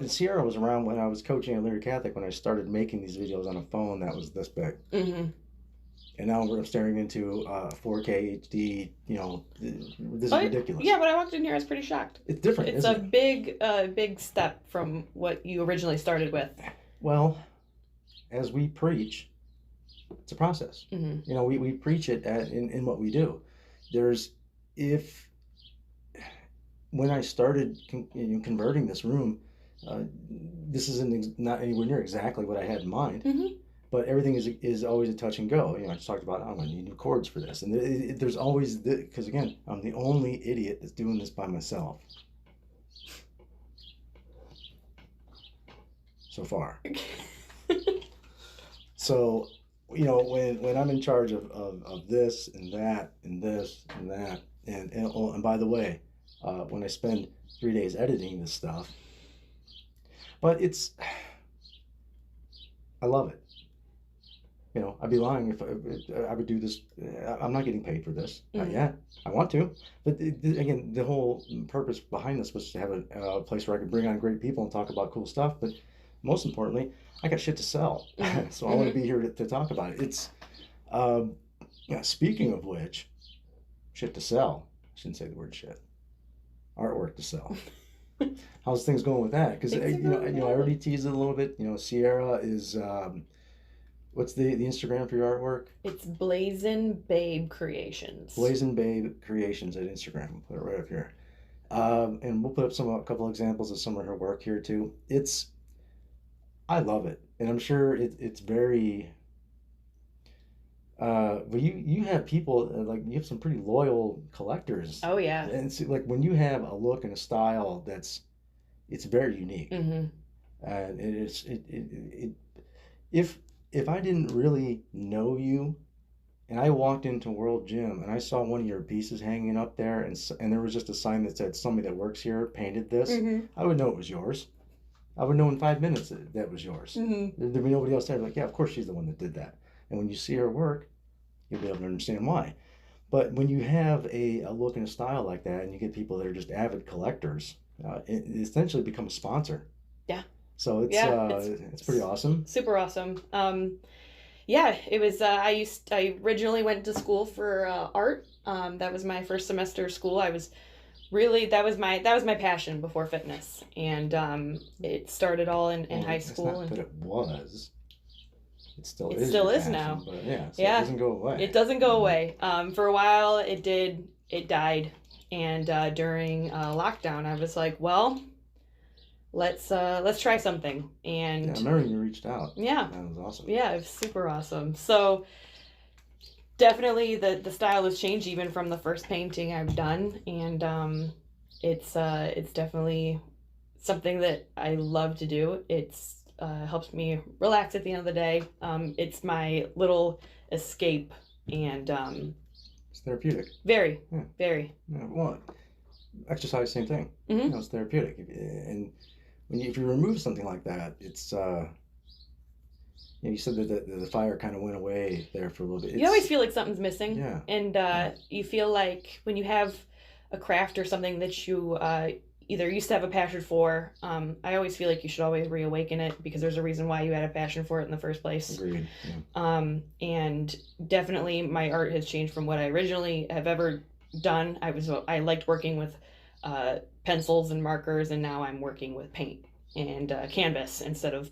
Sierra was around when I was coaching at Leary Catholic when I started making these videos on a phone that was this big. Mm-hmm. And now we're staring into 4K HD. This is ridiculous. Yeah, when I walked in here, I was pretty shocked. It's different. It's a big step from what you originally started with. Well, as we preach, it's a process. Mm-hmm. We preach it in what we do. When I started converting this room, this isn't not anywhere near exactly what I had in mind. Mm-hmm. But everything is always a touch and go. I just talked about, I'm going to need new chords for this. And there's always, because again, I'm the only idiot that's doing this by myself. So far. So, when I'm in charge of this and that and this and that, and by the way, when I spend 3 days editing this stuff, but I love it. I'd be lying if I would do this. I'm not getting paid for this. Not yet. I want to. But again, the whole purpose behind this was to have a place where I could bring on great people and talk about cool stuff. But most importantly, I got shit to sell. So I want to be here to talk about it. It's, speaking of which, shit to sell. I shouldn't say the word shit. Artwork to sell. How's things going with that? Because, I already teased it a little bit. Sierra is... What's the Instagram for your artwork? It's Blazin' Babe Creations. Blazin' Babe Creations at Instagram. We'll put it right up here. And we'll put up a couple examples of some of her work here too. I love it, and I'm sure it's very. But you have people like you have some pretty loyal collectors. Oh yeah. And it's like when you have a look and a style it's very unique. Mm-hmm. And if I didn't really know you, and I walked into World Gym and I saw one of your pieces hanging up there, and there was just a sign that said somebody that works here painted this, Mm-hmm. I would know it was yours. I would know in 5 minutes that was yours. Mm-hmm. There'd be nobody else there. Like, yeah, of course she's the one that did that. And when you see her work, you'll be able to understand why. But when you have a look and a style like that, and you get people that are just avid collectors, it essentially become a sponsor. Yeah. So it's pretty awesome. Super awesome. Yeah, it was. I originally went to school for art. That was my first semester of school. I was really that was my passion before fitness, and it started all in high school. It's not that it was. It still It is. still your is passion, now. But yeah, so Yeah. it doesn't go away. It doesn't go away. For a while, it did. It died, and during lockdown, I was like, well, let's try something. And Yeah, I remember you reached out. yeah, That was awesome. yeah, it was super awesome. So definitely the style has changed even from the first painting I've done, and it's definitely something that I love to do. It's helps me relax at the end of the day. It's my little escape, and It's therapeutic. very, Yeah. very. Yeah, well, exercise, same thing. Mhm. You know, it's therapeutic. And if you remove something like that, it's you said that the fire kind of went away there for a little bit. You always feel like something's missing, Yeah. and you feel like when you have a craft or something that you either used to have a passion for, I always feel like you should always reawaken it because there's a reason why you had a passion for it in the first place. Agreed. Yeah. And definitely my art has changed from what I originally have ever done. I liked working with pencils and markers, and now I'm working with paint and canvas instead of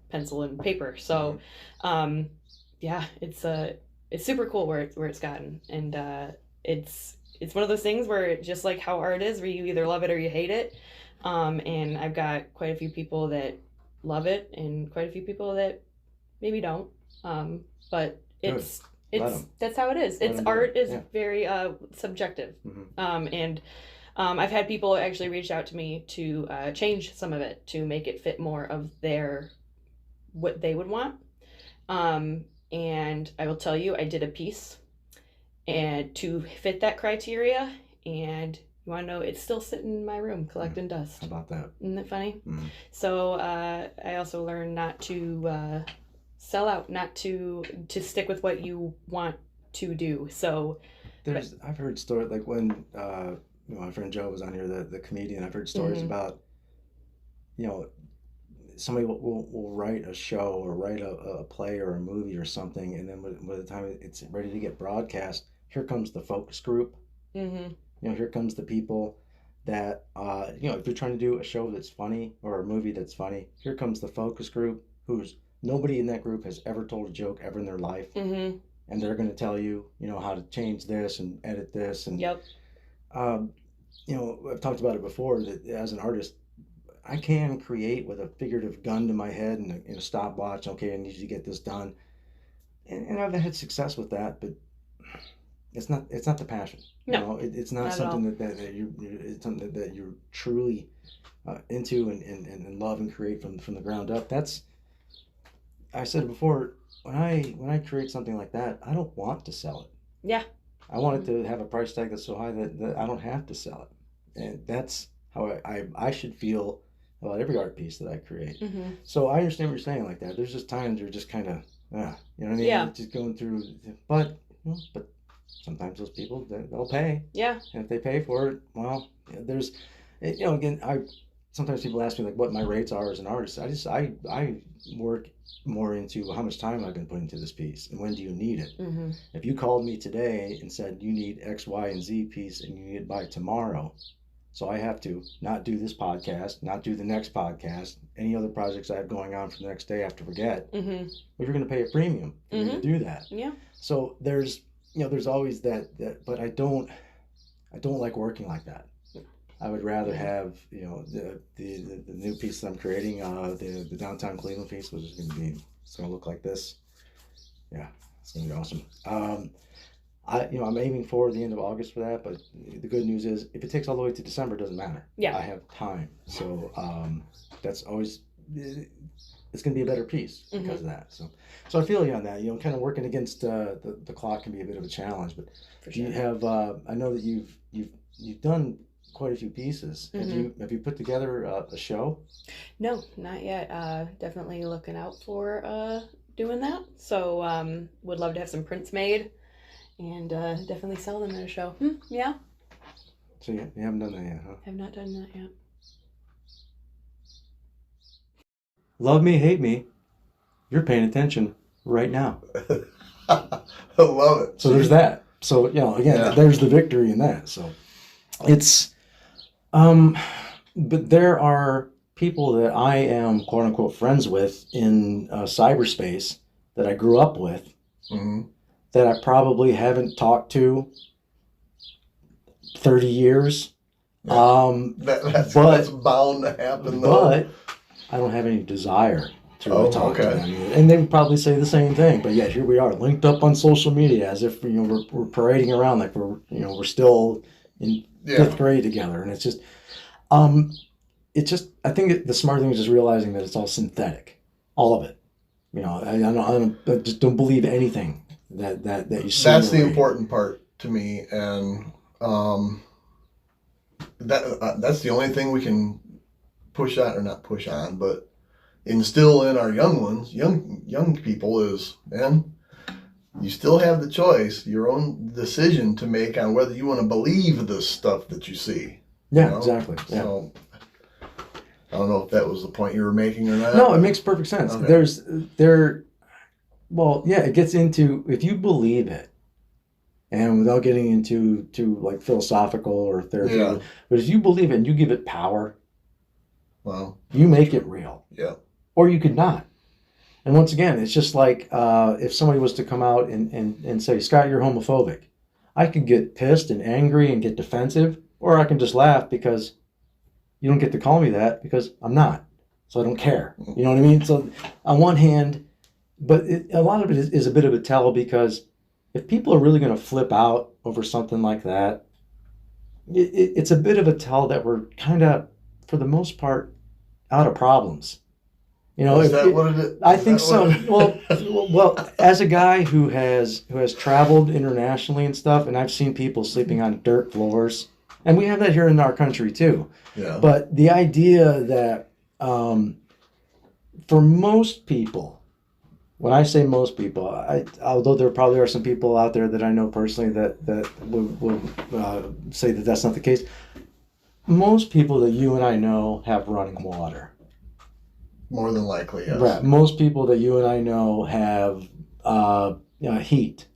pencil and paper. So yeah, it's super cool where it's gotten, and it's one of those things where just like how art is, where you either love it or you hate it. And I've got quite a few people that love it and quite a few people that maybe don't. But that's how it is. Art is very subjective. Mm-hmm. And I've had people actually reach out to me to change some of it to make it fit more of what they would want. And I will tell you, I did a piece and to fit that criteria, and you want to know, it's still sitting in my room collecting dust. How about that? Isn't that funny? Mm. So I also learned not to sell out, not to stick with what you want to do. So I've heard stories like when my friend Joe was on here, the comedian. I've heard stories Mhm. about somebody will write a show or write a play or a movie or something, and then by the time it's ready to get broadcast, here comes the focus group. Mm-hmm. Here comes the people that if you're trying to do a show that's funny or a movie that's funny, here comes the focus group who's nobody in that group has ever told a joke ever in their life, Mm-hmm. and they're going to tell you how to change this and edit this, and Yep. I've talked about it before that as an artist, I can create with a figurative gun to my head and a stopwatch. Okay, I need to get this done, and I've had success with that, but it's not the passion. No, It's not not at something that you it's something that you're truly into and love and create from the ground up. I said before, when I create something like that, I don't want to sell it. Yeah. I want it to have a price tag that's so high that I don't have to sell it, and that's how I should feel about every art piece that I create. Mm-hmm. So I understand what you're saying like that. There's just times you're just kind of, you know what I mean? Yeah. Just going through, but sometimes those people, they'll pay. Yeah. And if they pay for it, well, there's, again, sometimes people ask me like what my rates are as an artist. I work more into how much time I've been putting into this piece and when do you need it. Mm-hmm. If you called me today and said you need X, Y, and Z piece and you need it by tomorrow, So I have to not do this podcast, not do the next podcast, any other projects I have going on for the next day I have to forget. Mm-hmm. But you're going to pay a premium for me to do that. Yeah. So there's always that, but I don't like working like that. I would rather have, the new piece that I'm creating, the downtown Cleveland piece, which is it's going to look like this. Yeah, it's going to be awesome. I'm aiming for the end of August for that, but the good news is if it takes all the way to December, it doesn't matter. Yeah. I have time. So that's always, it's going to be a better piece because of that. So I feel you on that. Kind of working against the clock can be a bit of a challenge, but For sure. you have, I know that you've done quite a few pieces. Have you put together a show? No, not yet. Definitely looking out for doing that. So would love to have some prints made and definitely sell them at a show. Yeah. So you haven't done that yet, huh? Have not done that yet. Love me, hate me, you're paying attention right now. I love it. So there's that. So, again, there's the victory in that. So it's, but there are people that I am quote unquote friends with in cyberspace that I grew up with that I probably haven't talked to 30 years. That's bound to happen, though. But I don't have any desire to really talk to okay. them. And they would probably say the same thing. But yet here we are, linked up on social media as if we're parading around like we're still in fifth grade together. And it's just I think the smart thing is just realizing that it's all synthetic, all of it. I just don't believe anything that you see. That's the important part to me, and that's the only thing we can push on, or not push on, but instill in our young people is, man, you still have the choice, your own decision to make on whether you want to believe the stuff that you see. Yeah, exactly. Yeah. So I don't know if that was the point you were making or not. No, it makes perfect sense. Okay. It gets into, if you believe it, and without getting into like philosophical or therapeutic, but if you believe it and you give it power, well, you make it real. Yeah. Or you could not. And once again, it's just like if somebody was to come out and say, Scott, you're homophobic. I could get pissed and angry and get defensive, or I can just laugh because you don't get to call me that because I'm not. So I don't care. You know what I mean? So on one hand, but a lot of it is a bit of a tell, because if people are really going to flip out over something like that, it's a bit of a tell that we're kind of, for the most part, out of problems. Is that what it is? I think so. Well, as a guy who has traveled internationally and stuff, and I've seen people sleeping on dirt floors, and we have that here in our country too. Yeah. But the idea that for most people, when I say most people, although there probably are some people out there that I know personally that would say that that's not the case, most people that you and I know have running water. More than likely, yes. Right. Most people that you and I know have heat.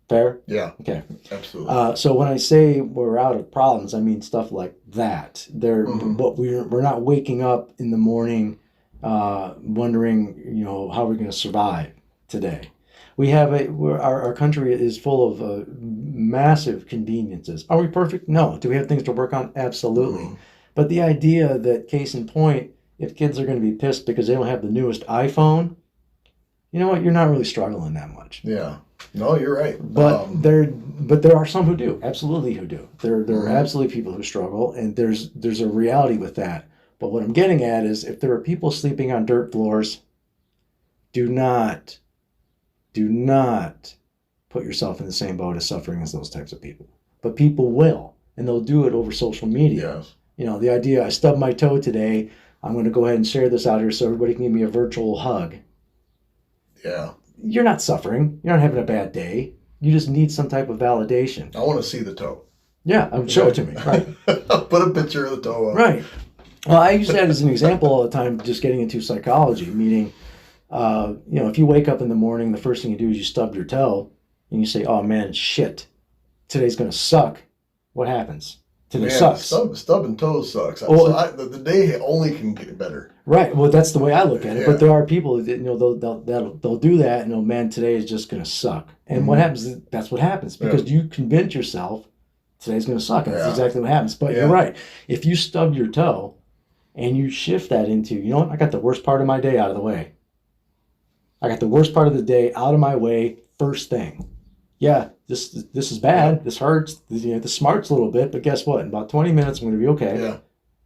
Fair? Yeah. Okay. Absolutely. So when I say we're out of problems, I mean stuff like that. But we're not waking up in the morning wondering, how we're going to survive today. We have our country is full of massive conveniences. Are we perfect? No. Do we have things to work on? Absolutely. But the idea that, case in point, if kids are going to be pissed because they don't have the newest iPhone, you know what? You're not really struggling that much. Yeah. No, you're right. But there are some who do. Absolutely, who do. There are absolutely people who struggle, and there's a reality with that. But what I'm getting at is, if there are people sleeping on dirt floors, do not put yourself in the same boat as suffering as those types of people. But people will, and they'll do it over social media. Yes. The idea, I stubbed my toe today, I'm going to go ahead and share this out here so everybody can give me a virtual hug. Yeah. You're not suffering. You're not having a bad day. You just need some type of validation. I want to see the toe. Yeah, show it to me. Right. Put a picture of the toe up. Right. Well, I use that as an example all the time, just getting into psychology, meaning, if you wake up in the morning, the first thing you do is you stub your toe, and you say, oh man, shit, today's going to suck. What happens? Today Man, sucks. stubbing toes sucks. Well, The day only can get better. Right. Well, that's the way I look at it. Yeah. But there are people that they'll do that, and man, today is just going to suck. And what happens is that's what happens because you convince yourself today's going to suck, and that's exactly what happens. But you're right. If you stub your toe and you shift that into, you know what, I got the worst part of my day out of the way. I got the worst part of the day out of my way first thing. Yeah, this is bad. This hurts. This smarts a little bit, but guess what? In about 20 minutes, I'm going to be okay. Yeah.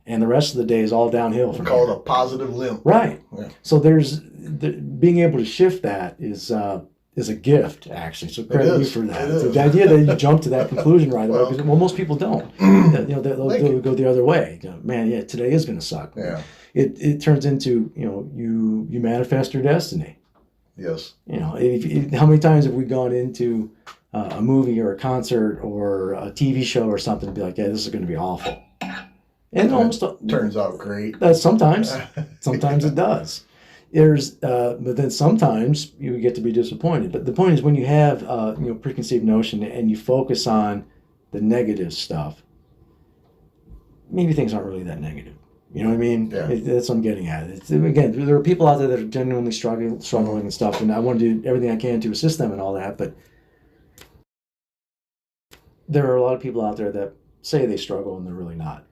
And the rest of the day is all downhill from Call here. it a positive limp. Right. Yeah. So being able to shift that is a gift, actually. So credit you for that. So the idea that you jump to that conclusion right away, because most people don't. They'll go the other way. Man, yeah, today is going to suck. Yeah. It turns into you manifest your destiny. Yes. How many times have we gone into a movie or a concert or a TV show or something and be like, yeah, this is going to be awful. And it almost turns out great. Sometimes it does. But then sometimes you get to be disappointed. But the point is, when you have preconceived notion and you focus on the negative stuff, maybe things aren't really that negative. You know what I mean? Yeah. That's what I'm getting at. Again, there are people out there that are genuinely struggling and stuff, and I want to do everything I can to assist them and all that. But there are a lot of people out there that say they struggle and they're really not.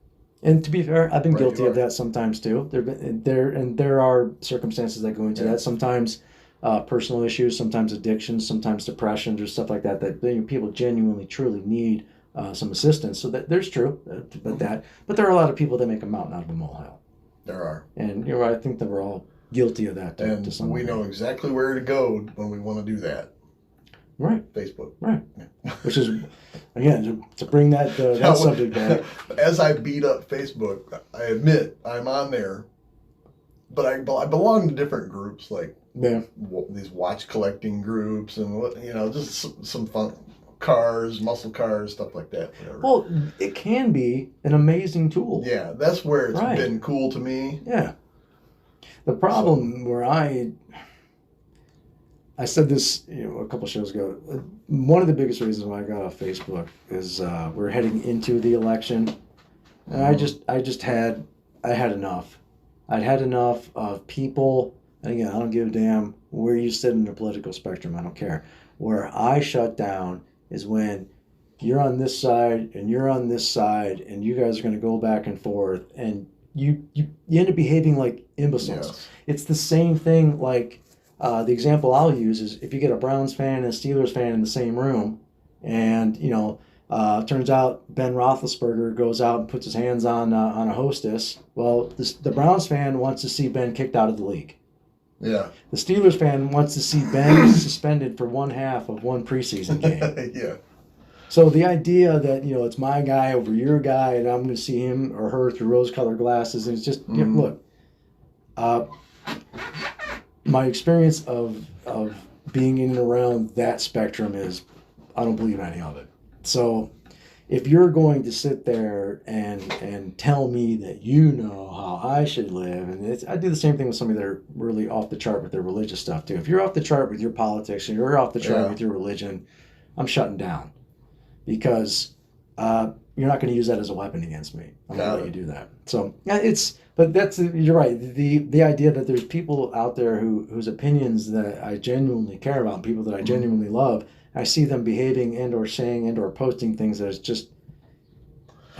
And to be fair, I've been guilty of that sometimes too. There are circumstances that go into that. Sometimes personal issues, sometimes addictions, sometimes depressions or stuff like that. That people genuinely, truly need some assistance. So there's true, but there are a lot of people that make a mountain out of a molehill. There are, and I think that we're all guilty of that. And we know exactly where to go when we want to do that. Right. Facebook. Right. Which is, again, to bring that subject back. As I beat up Facebook, I admit I'm on there, but I belong to different groups like these watch collecting groups and just some fun cars, muscle cars, stuff like that. Whatever. Well, it can be an amazing tool. Yeah, that's where it's been cool to me. Yeah. The problem where I said this, a couple of shows ago. One of the biggest reasons why I got off Facebook is we're heading into the election, and I had enough. I'd had enough of people. And again, I don't give a damn where you sit in the political spectrum. I don't care. Where I shut down is when you're on this side and you're on this side, and you guys are going to go back and forth, and you end up behaving like imbeciles. Yes. It's the same thing like. The example I'll use is if you get a Browns fan and a Steelers fan in the same room, and turns out Ben Roethlisberger goes out and puts his hands on a hostess. Well, the Browns fan wants to see Ben kicked out of the league. Yeah. The Steelers fan wants to see Ben suspended for one half of one preseason game. Yeah. So the idea that it's my guy over your guy, and I'm going to see him or her through rose-colored glasses, and it's just look. My experience of being in and around that spectrum is I don't believe any of it. So if you're going to sit there and tell me that you know how I should live, and I do the same thing with somebody that are really off the chart with their religious stuff too. If you're off the chart with your politics and you're off the chart with your religion, I'm shutting down because you're not going to use that as a weapon against me. I'm going to let you do that. So but you're right. The idea that there's people out there whose opinions that I genuinely care about, people that I genuinely love, I see them behaving and or saying and or posting things that is just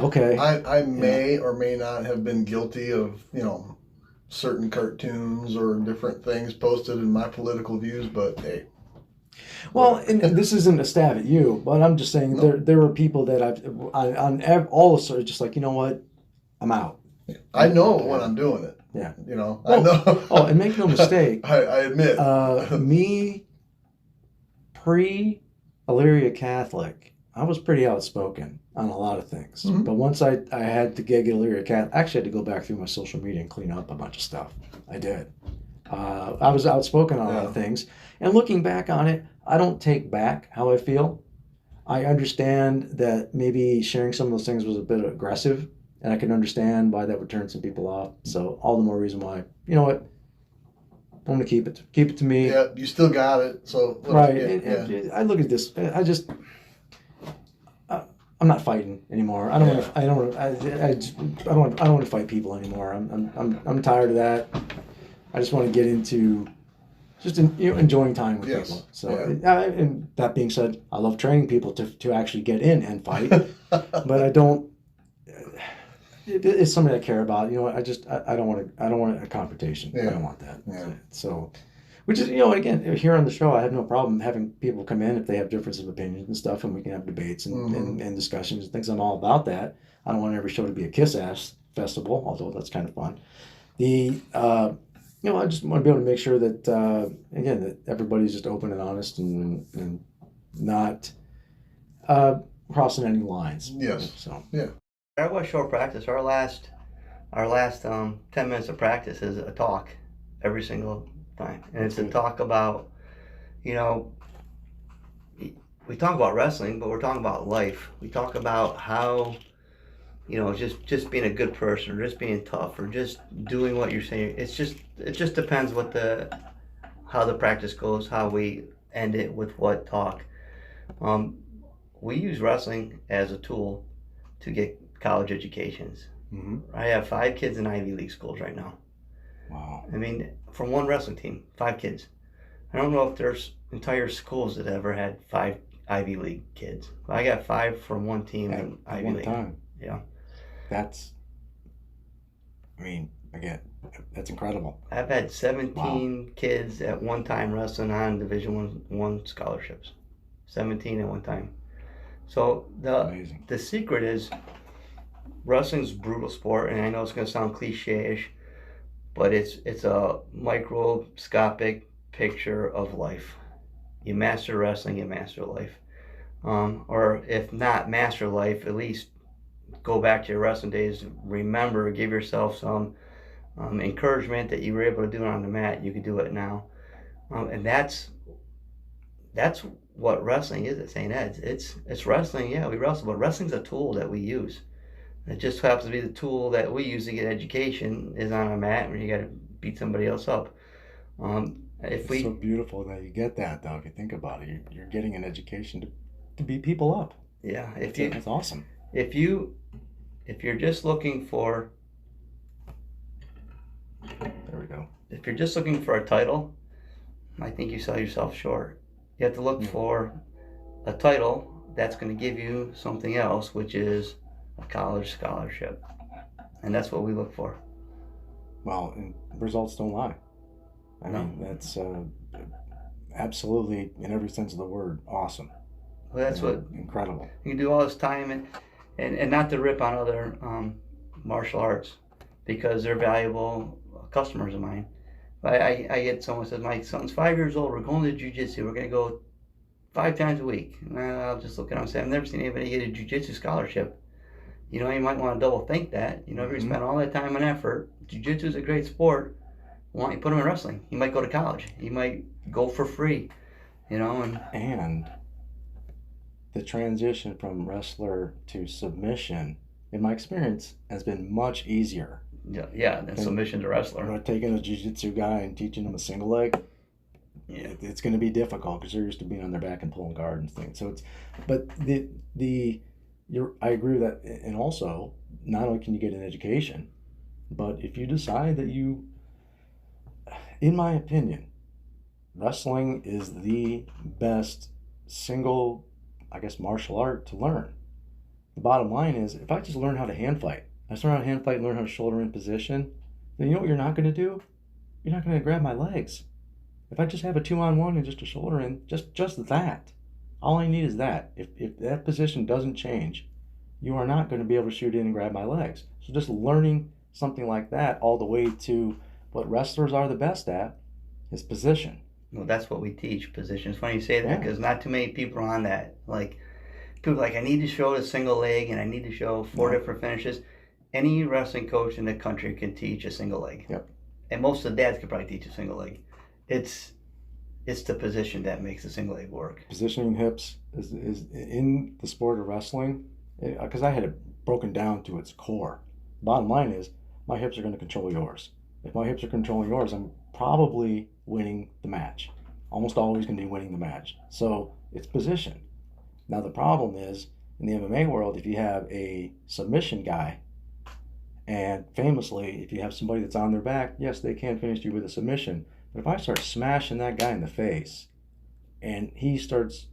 okay. I may or may not have been guilty of certain cartoons or different things posted in my political views, but hey. Well, and this isn't a stab at you, but I'm just saying there were people that on all of sort of just like, you know what, I'm out. I know when I'm doing it. Yeah. I know. And make no mistake. I admit. Me, pre-Elyria Catholic, I was pretty outspoken on a lot of things. Mm-hmm. But once I had to get Elyria Catholic, I actually had to go back through my social media and clean up a bunch of stuff. I did. I was outspoken on a lot of things. And looking back on it, I don't take back how I feel. I understand that maybe sharing some of those things was a bit aggressive. And I can understand why that would turn some people off. So all the more reason why, you know what, I'm going to keep it to me. Yeah, you still got it. So right. I look at this. I'm not fighting anymore. I don't want to. I don't. I don't want to fight people anymore. I'm tired of that. I just want to get into just enjoying time with people. So, and that being said, I love training people to actually get in and fight, but I don't. It's something I care about. I don't want a confrontation. I don't want that. Yeah. So, which is, again, here on the show, I have no problem having people come in if they have differences of opinions and stuff, and we can have debates and discussions and things. I'm all about that. I don't want every show to be a kiss-ass festival, although that's kind of fun. I just want to be able to make sure that, again, that everybody's just open and honest and not crossing any lines. Yes. So. Yeah. Our West Shore practice, our last 10 minutes of practice is a talk every single time. And it's a talk about, we talk about wrestling, but we're talking about life. We talk about how, just being a good person, or just being tough, or just doing what you're saying. It just depends how the practice goes, how we end it with what talk. We use wrestling as a tool to get college educations. Mm-hmm. I have 5 kids in Ivy League schools right now. Wow. I mean, from one wrestling team, 5 kids. I don't know if there's entire schools that ever had 5 Ivy League kids. I got 5 from one team in At Ivy one League. time. Yeah. Again, that's incredible. I've had 17 kids at one time wrestling on Division One scholarships. 17 at one time. So Amazing. the secret is wrestling's a brutal sport, and I know it's going to sound cliche-ish, but it's a microscopic picture of life. You master wrestling, you master life. Or if not master life, at least go back to your wrestling days. Remember, give yourself some encouragement that you were able to do it on the mat. You can do it now, and that's what wrestling is at St. Ed's. It's wrestling. Yeah, we wrestle, but wrestling's a tool that we use. It just happens to be the tool that we use to get education is on a mat where you got to beat somebody else up. It's so beautiful that you get that, though. If you think about it, you're getting an education to beat people up. Yeah, that's awesome. If you're just looking for, there we go. If you're just looking for a title, I think you sell yourself short. You have to look for a title that's going to give you something else, which is a college scholarship, and that's what we look for. Well, and results don't lie. I mean, that's absolutely, in every sense of the word, awesome. Well, that's what incredible. You do all this time, and not to rip on other martial arts, because they're valuable customers of mine. But I get someone says, my son's 5 years old, we're going to jiu-jitsu, we're going to go 5 times a week. And I'll just look at them and say, I've never seen anybody get a jiu-jitsu scholarship. You might want to double think that. If you spend all that time and effort, jiu-jitsu is a great sport. Why don't you put him in wrestling? He might go to college. He might go for free, And the transition from wrestler to submission, in my experience, has been much easier. Yeah, than submission to wrestler. Taking a jiu-jitsu guy and teaching him a single leg, it's going to be difficult because they're used to being on their back and pulling guard and things. So I agree with that, and also not only can you get an education, but if you decide that in my opinion, wrestling is the best single, martial art to learn. The bottom line is, if I just learn how to hand fight, and learn how to shoulder in position, then you know what you're not going to do? You're not going to grab my legs. If I just have a 2-on-1 and just a shoulder in, just that, all I need is that. If that position doesn't change, you are not going to be able to shoot in and grab my legs. So just learning something like that all the way to what wrestlers are the best at is position. Well, that's what we teach, position. It's funny you say that because not too many people are on that. Like, people are like, I need to show a single leg and I need to show 4 different finishes. Any wrestling coach in the country can teach a single leg. Yep. And most of the dads could probably teach a single leg. It's the position that makes the single leg work. Positioning hips is in the sport of wrestling, because I had it broken down to its core. Bottom line is, my hips are going to control yours. If my hips are controlling yours, I'm probably winning the match. Almost always going to be winning the match. So it's position. Now the problem is in the MMA world, if you have a submission guy, and famously, if you have somebody that's on their back, yes, they can finish you with a submission. But if I start smashing that guy in the face and he starts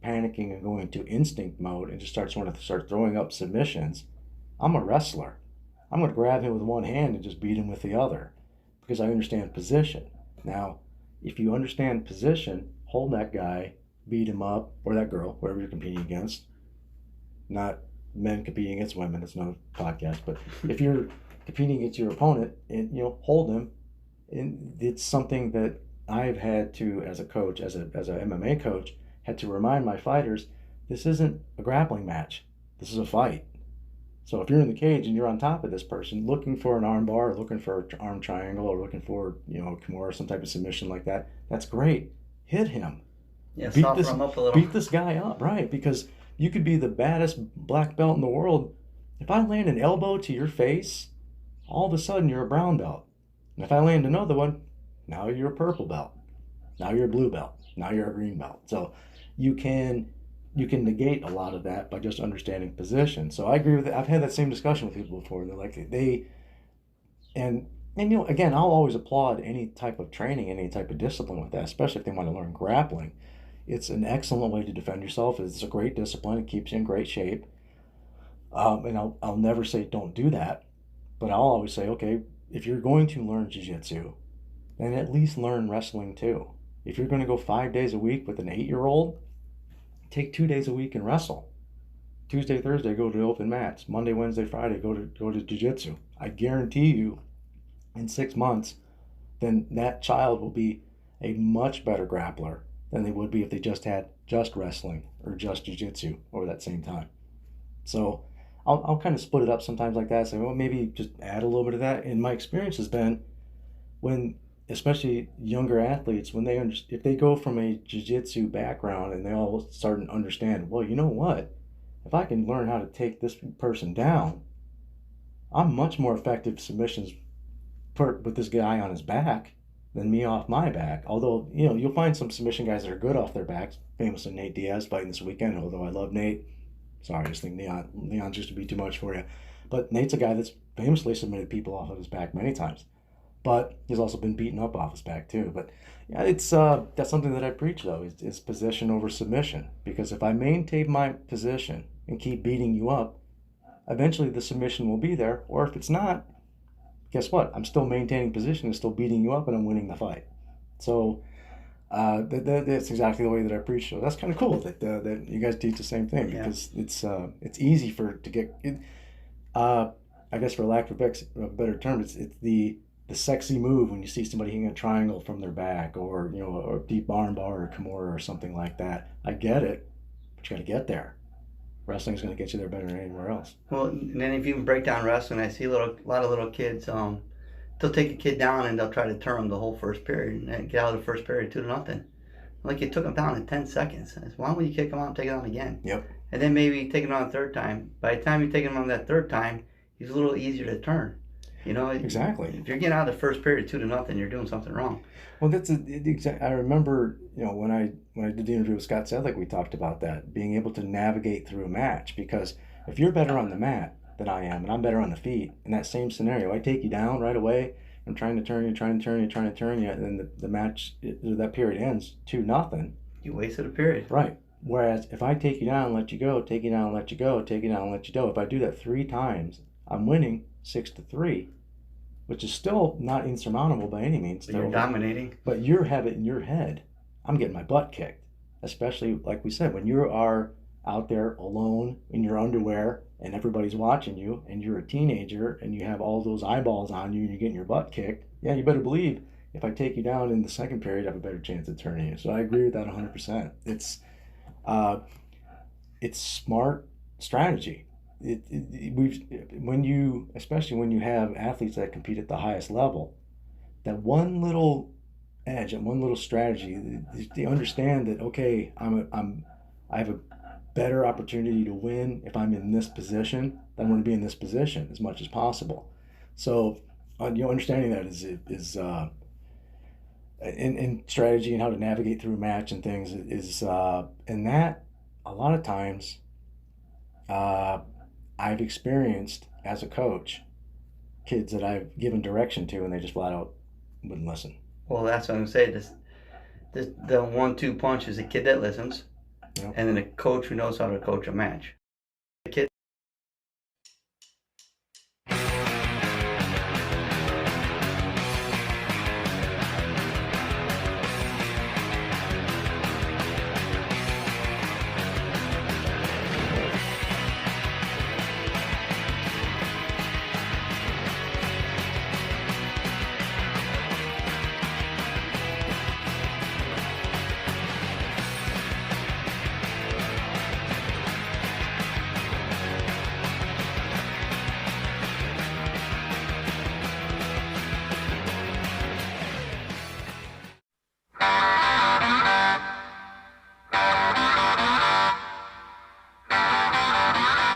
panicking and going into instinct mode and just start throwing up submissions, I'm a wrestler. I'm going to grab him with one hand and just beat him with the other because I understand position. Now, if you understand position, hold that guy, beat him up, or that girl, whoever you're competing against. Not men competing against women, it's another podcast, but if you're competing against your opponent and hold him, and it's something that I've had to, as a coach, as a MMA coach, had to remind my fighters, this isn't a grappling match, this is a fight. So if you're in the cage and you're on top of this person looking for an arm bar, or looking for an arm triangle, or looking for Kimura, some type of submission like that, that's great. Hit him. Yeah, soften him up a little. Beat this guy up, right? Because you could be the baddest black belt in the world. If I land an elbow to your face, all of a sudden you're a brown belt. And if I land another one, now you're a purple belt. Now you're a blue belt. Now you're a green belt. So you can negate a lot of that by just understanding position. So I agree with it. I've had that same discussion with people before. They're like, and again, I'll always applaud any type of training, any type of discipline with that, especially if they want to learn grappling. It's an excellent way to defend yourself. It's a great discipline. It keeps you in great shape. And I'll never say don't do that, but I'll always say, okay, if you're going to learn jiu-jitsu, then at least learn wrestling too. If you're going to go 5 days a week with an 8-year-old, take 2 days a week and wrestle. Tuesday, Thursday, go to open mats. Monday, Wednesday, Friday, go to jiu-jitsu. I guarantee you, in 6 months, then that child will be a much better grappler than they would be if they just had just wrestling or just jiu-jitsu over that same time. So I'll kind of split it up sometimes like that. Say, well, maybe just add a little bit of that. And my experience has been when, especially younger athletes, when if they go from a jiu-jitsu background and they all start to understand, well, you know what? If I can learn how to take this person down, I'm much more effective submissions with this guy on his back than me off my back. Although, you'll find some submission guys that are good off their backs. Famously, Nate Diaz fighting this weekend, although I love Nate. Sorry, I just think Leon's used to be too much for you. But Nate's a guy that's famously submitted people off of his back many times. But he's also been beaten up off his back too. But yeah, it's that's something that I preach though, is position over submission. Because if I maintain my position and keep beating you up, eventually the submission will be there. Or if it's not, guess what? I'm still maintaining position and still beating you up, and I'm winning the fight. So that's exactly the way that I preach. So that's kind of cool that you guys teach the same thing, because it's easy to get it. I guess for lack of a better term, it's the sexy move when you see somebody hitting a triangle from their back, or a deep arm bar or Kimura or something like that. I get it, but you got to get there. Wrestling's going to get you there better than anywhere else. Well, and then if you break down wrestling, I see a lot of little kids. They'll take a kid down and they'll try to turn them the whole first period and get out of the first period 2-0. Like, you took them down in 10 seconds. Why don't you kick them out and take it on again? Yep. And then maybe take him on a third time. By the time you take him on that third time, he's a little easier to turn. Exactly. If you're getting out of the first period 2-0, you're doing something wrong. Well, I remember, when I did the interview with Scott Sedlick, we talked about that, being able to navigate through a match. Because if you're better on the mat than I am, and I'm better on the feet, in that same scenario, I take you down right away. I'm trying to turn you, and then the match, that period ends 2-0. You wasted a period. Right. Whereas if I take you down and let you go, take you down and let you go, take you down and let you go, if I do that 3 times, I'm winning 6-3. Which is still not insurmountable by any means. You're dominating. But you have it in your head, I'm getting my butt kicked. Especially, like we said, when you are out there alone in your underwear and everybody's watching you and you're a teenager and you have all those eyeballs on you and you're getting your butt kicked, yeah, you better believe if I take you down in the second period, I have a better chance of turning you. So I agree with that 100%. It's smart strategy. Especially when you have athletes that compete at the highest level, that one little edge and one little strategy, they understand that, okay, I have a better opportunity to win if I'm in this position than I'm going to be in this position as much as possible. So understanding that is in strategy and how to navigate through a match and things is and that a lot of times I've experienced as a coach kids that I've given direction to and they just flat out wouldn't listen. Well, that's what I'm saying. The 1-2 punch is a kid that listens, Yep. and then a coach who knows how to coach a match.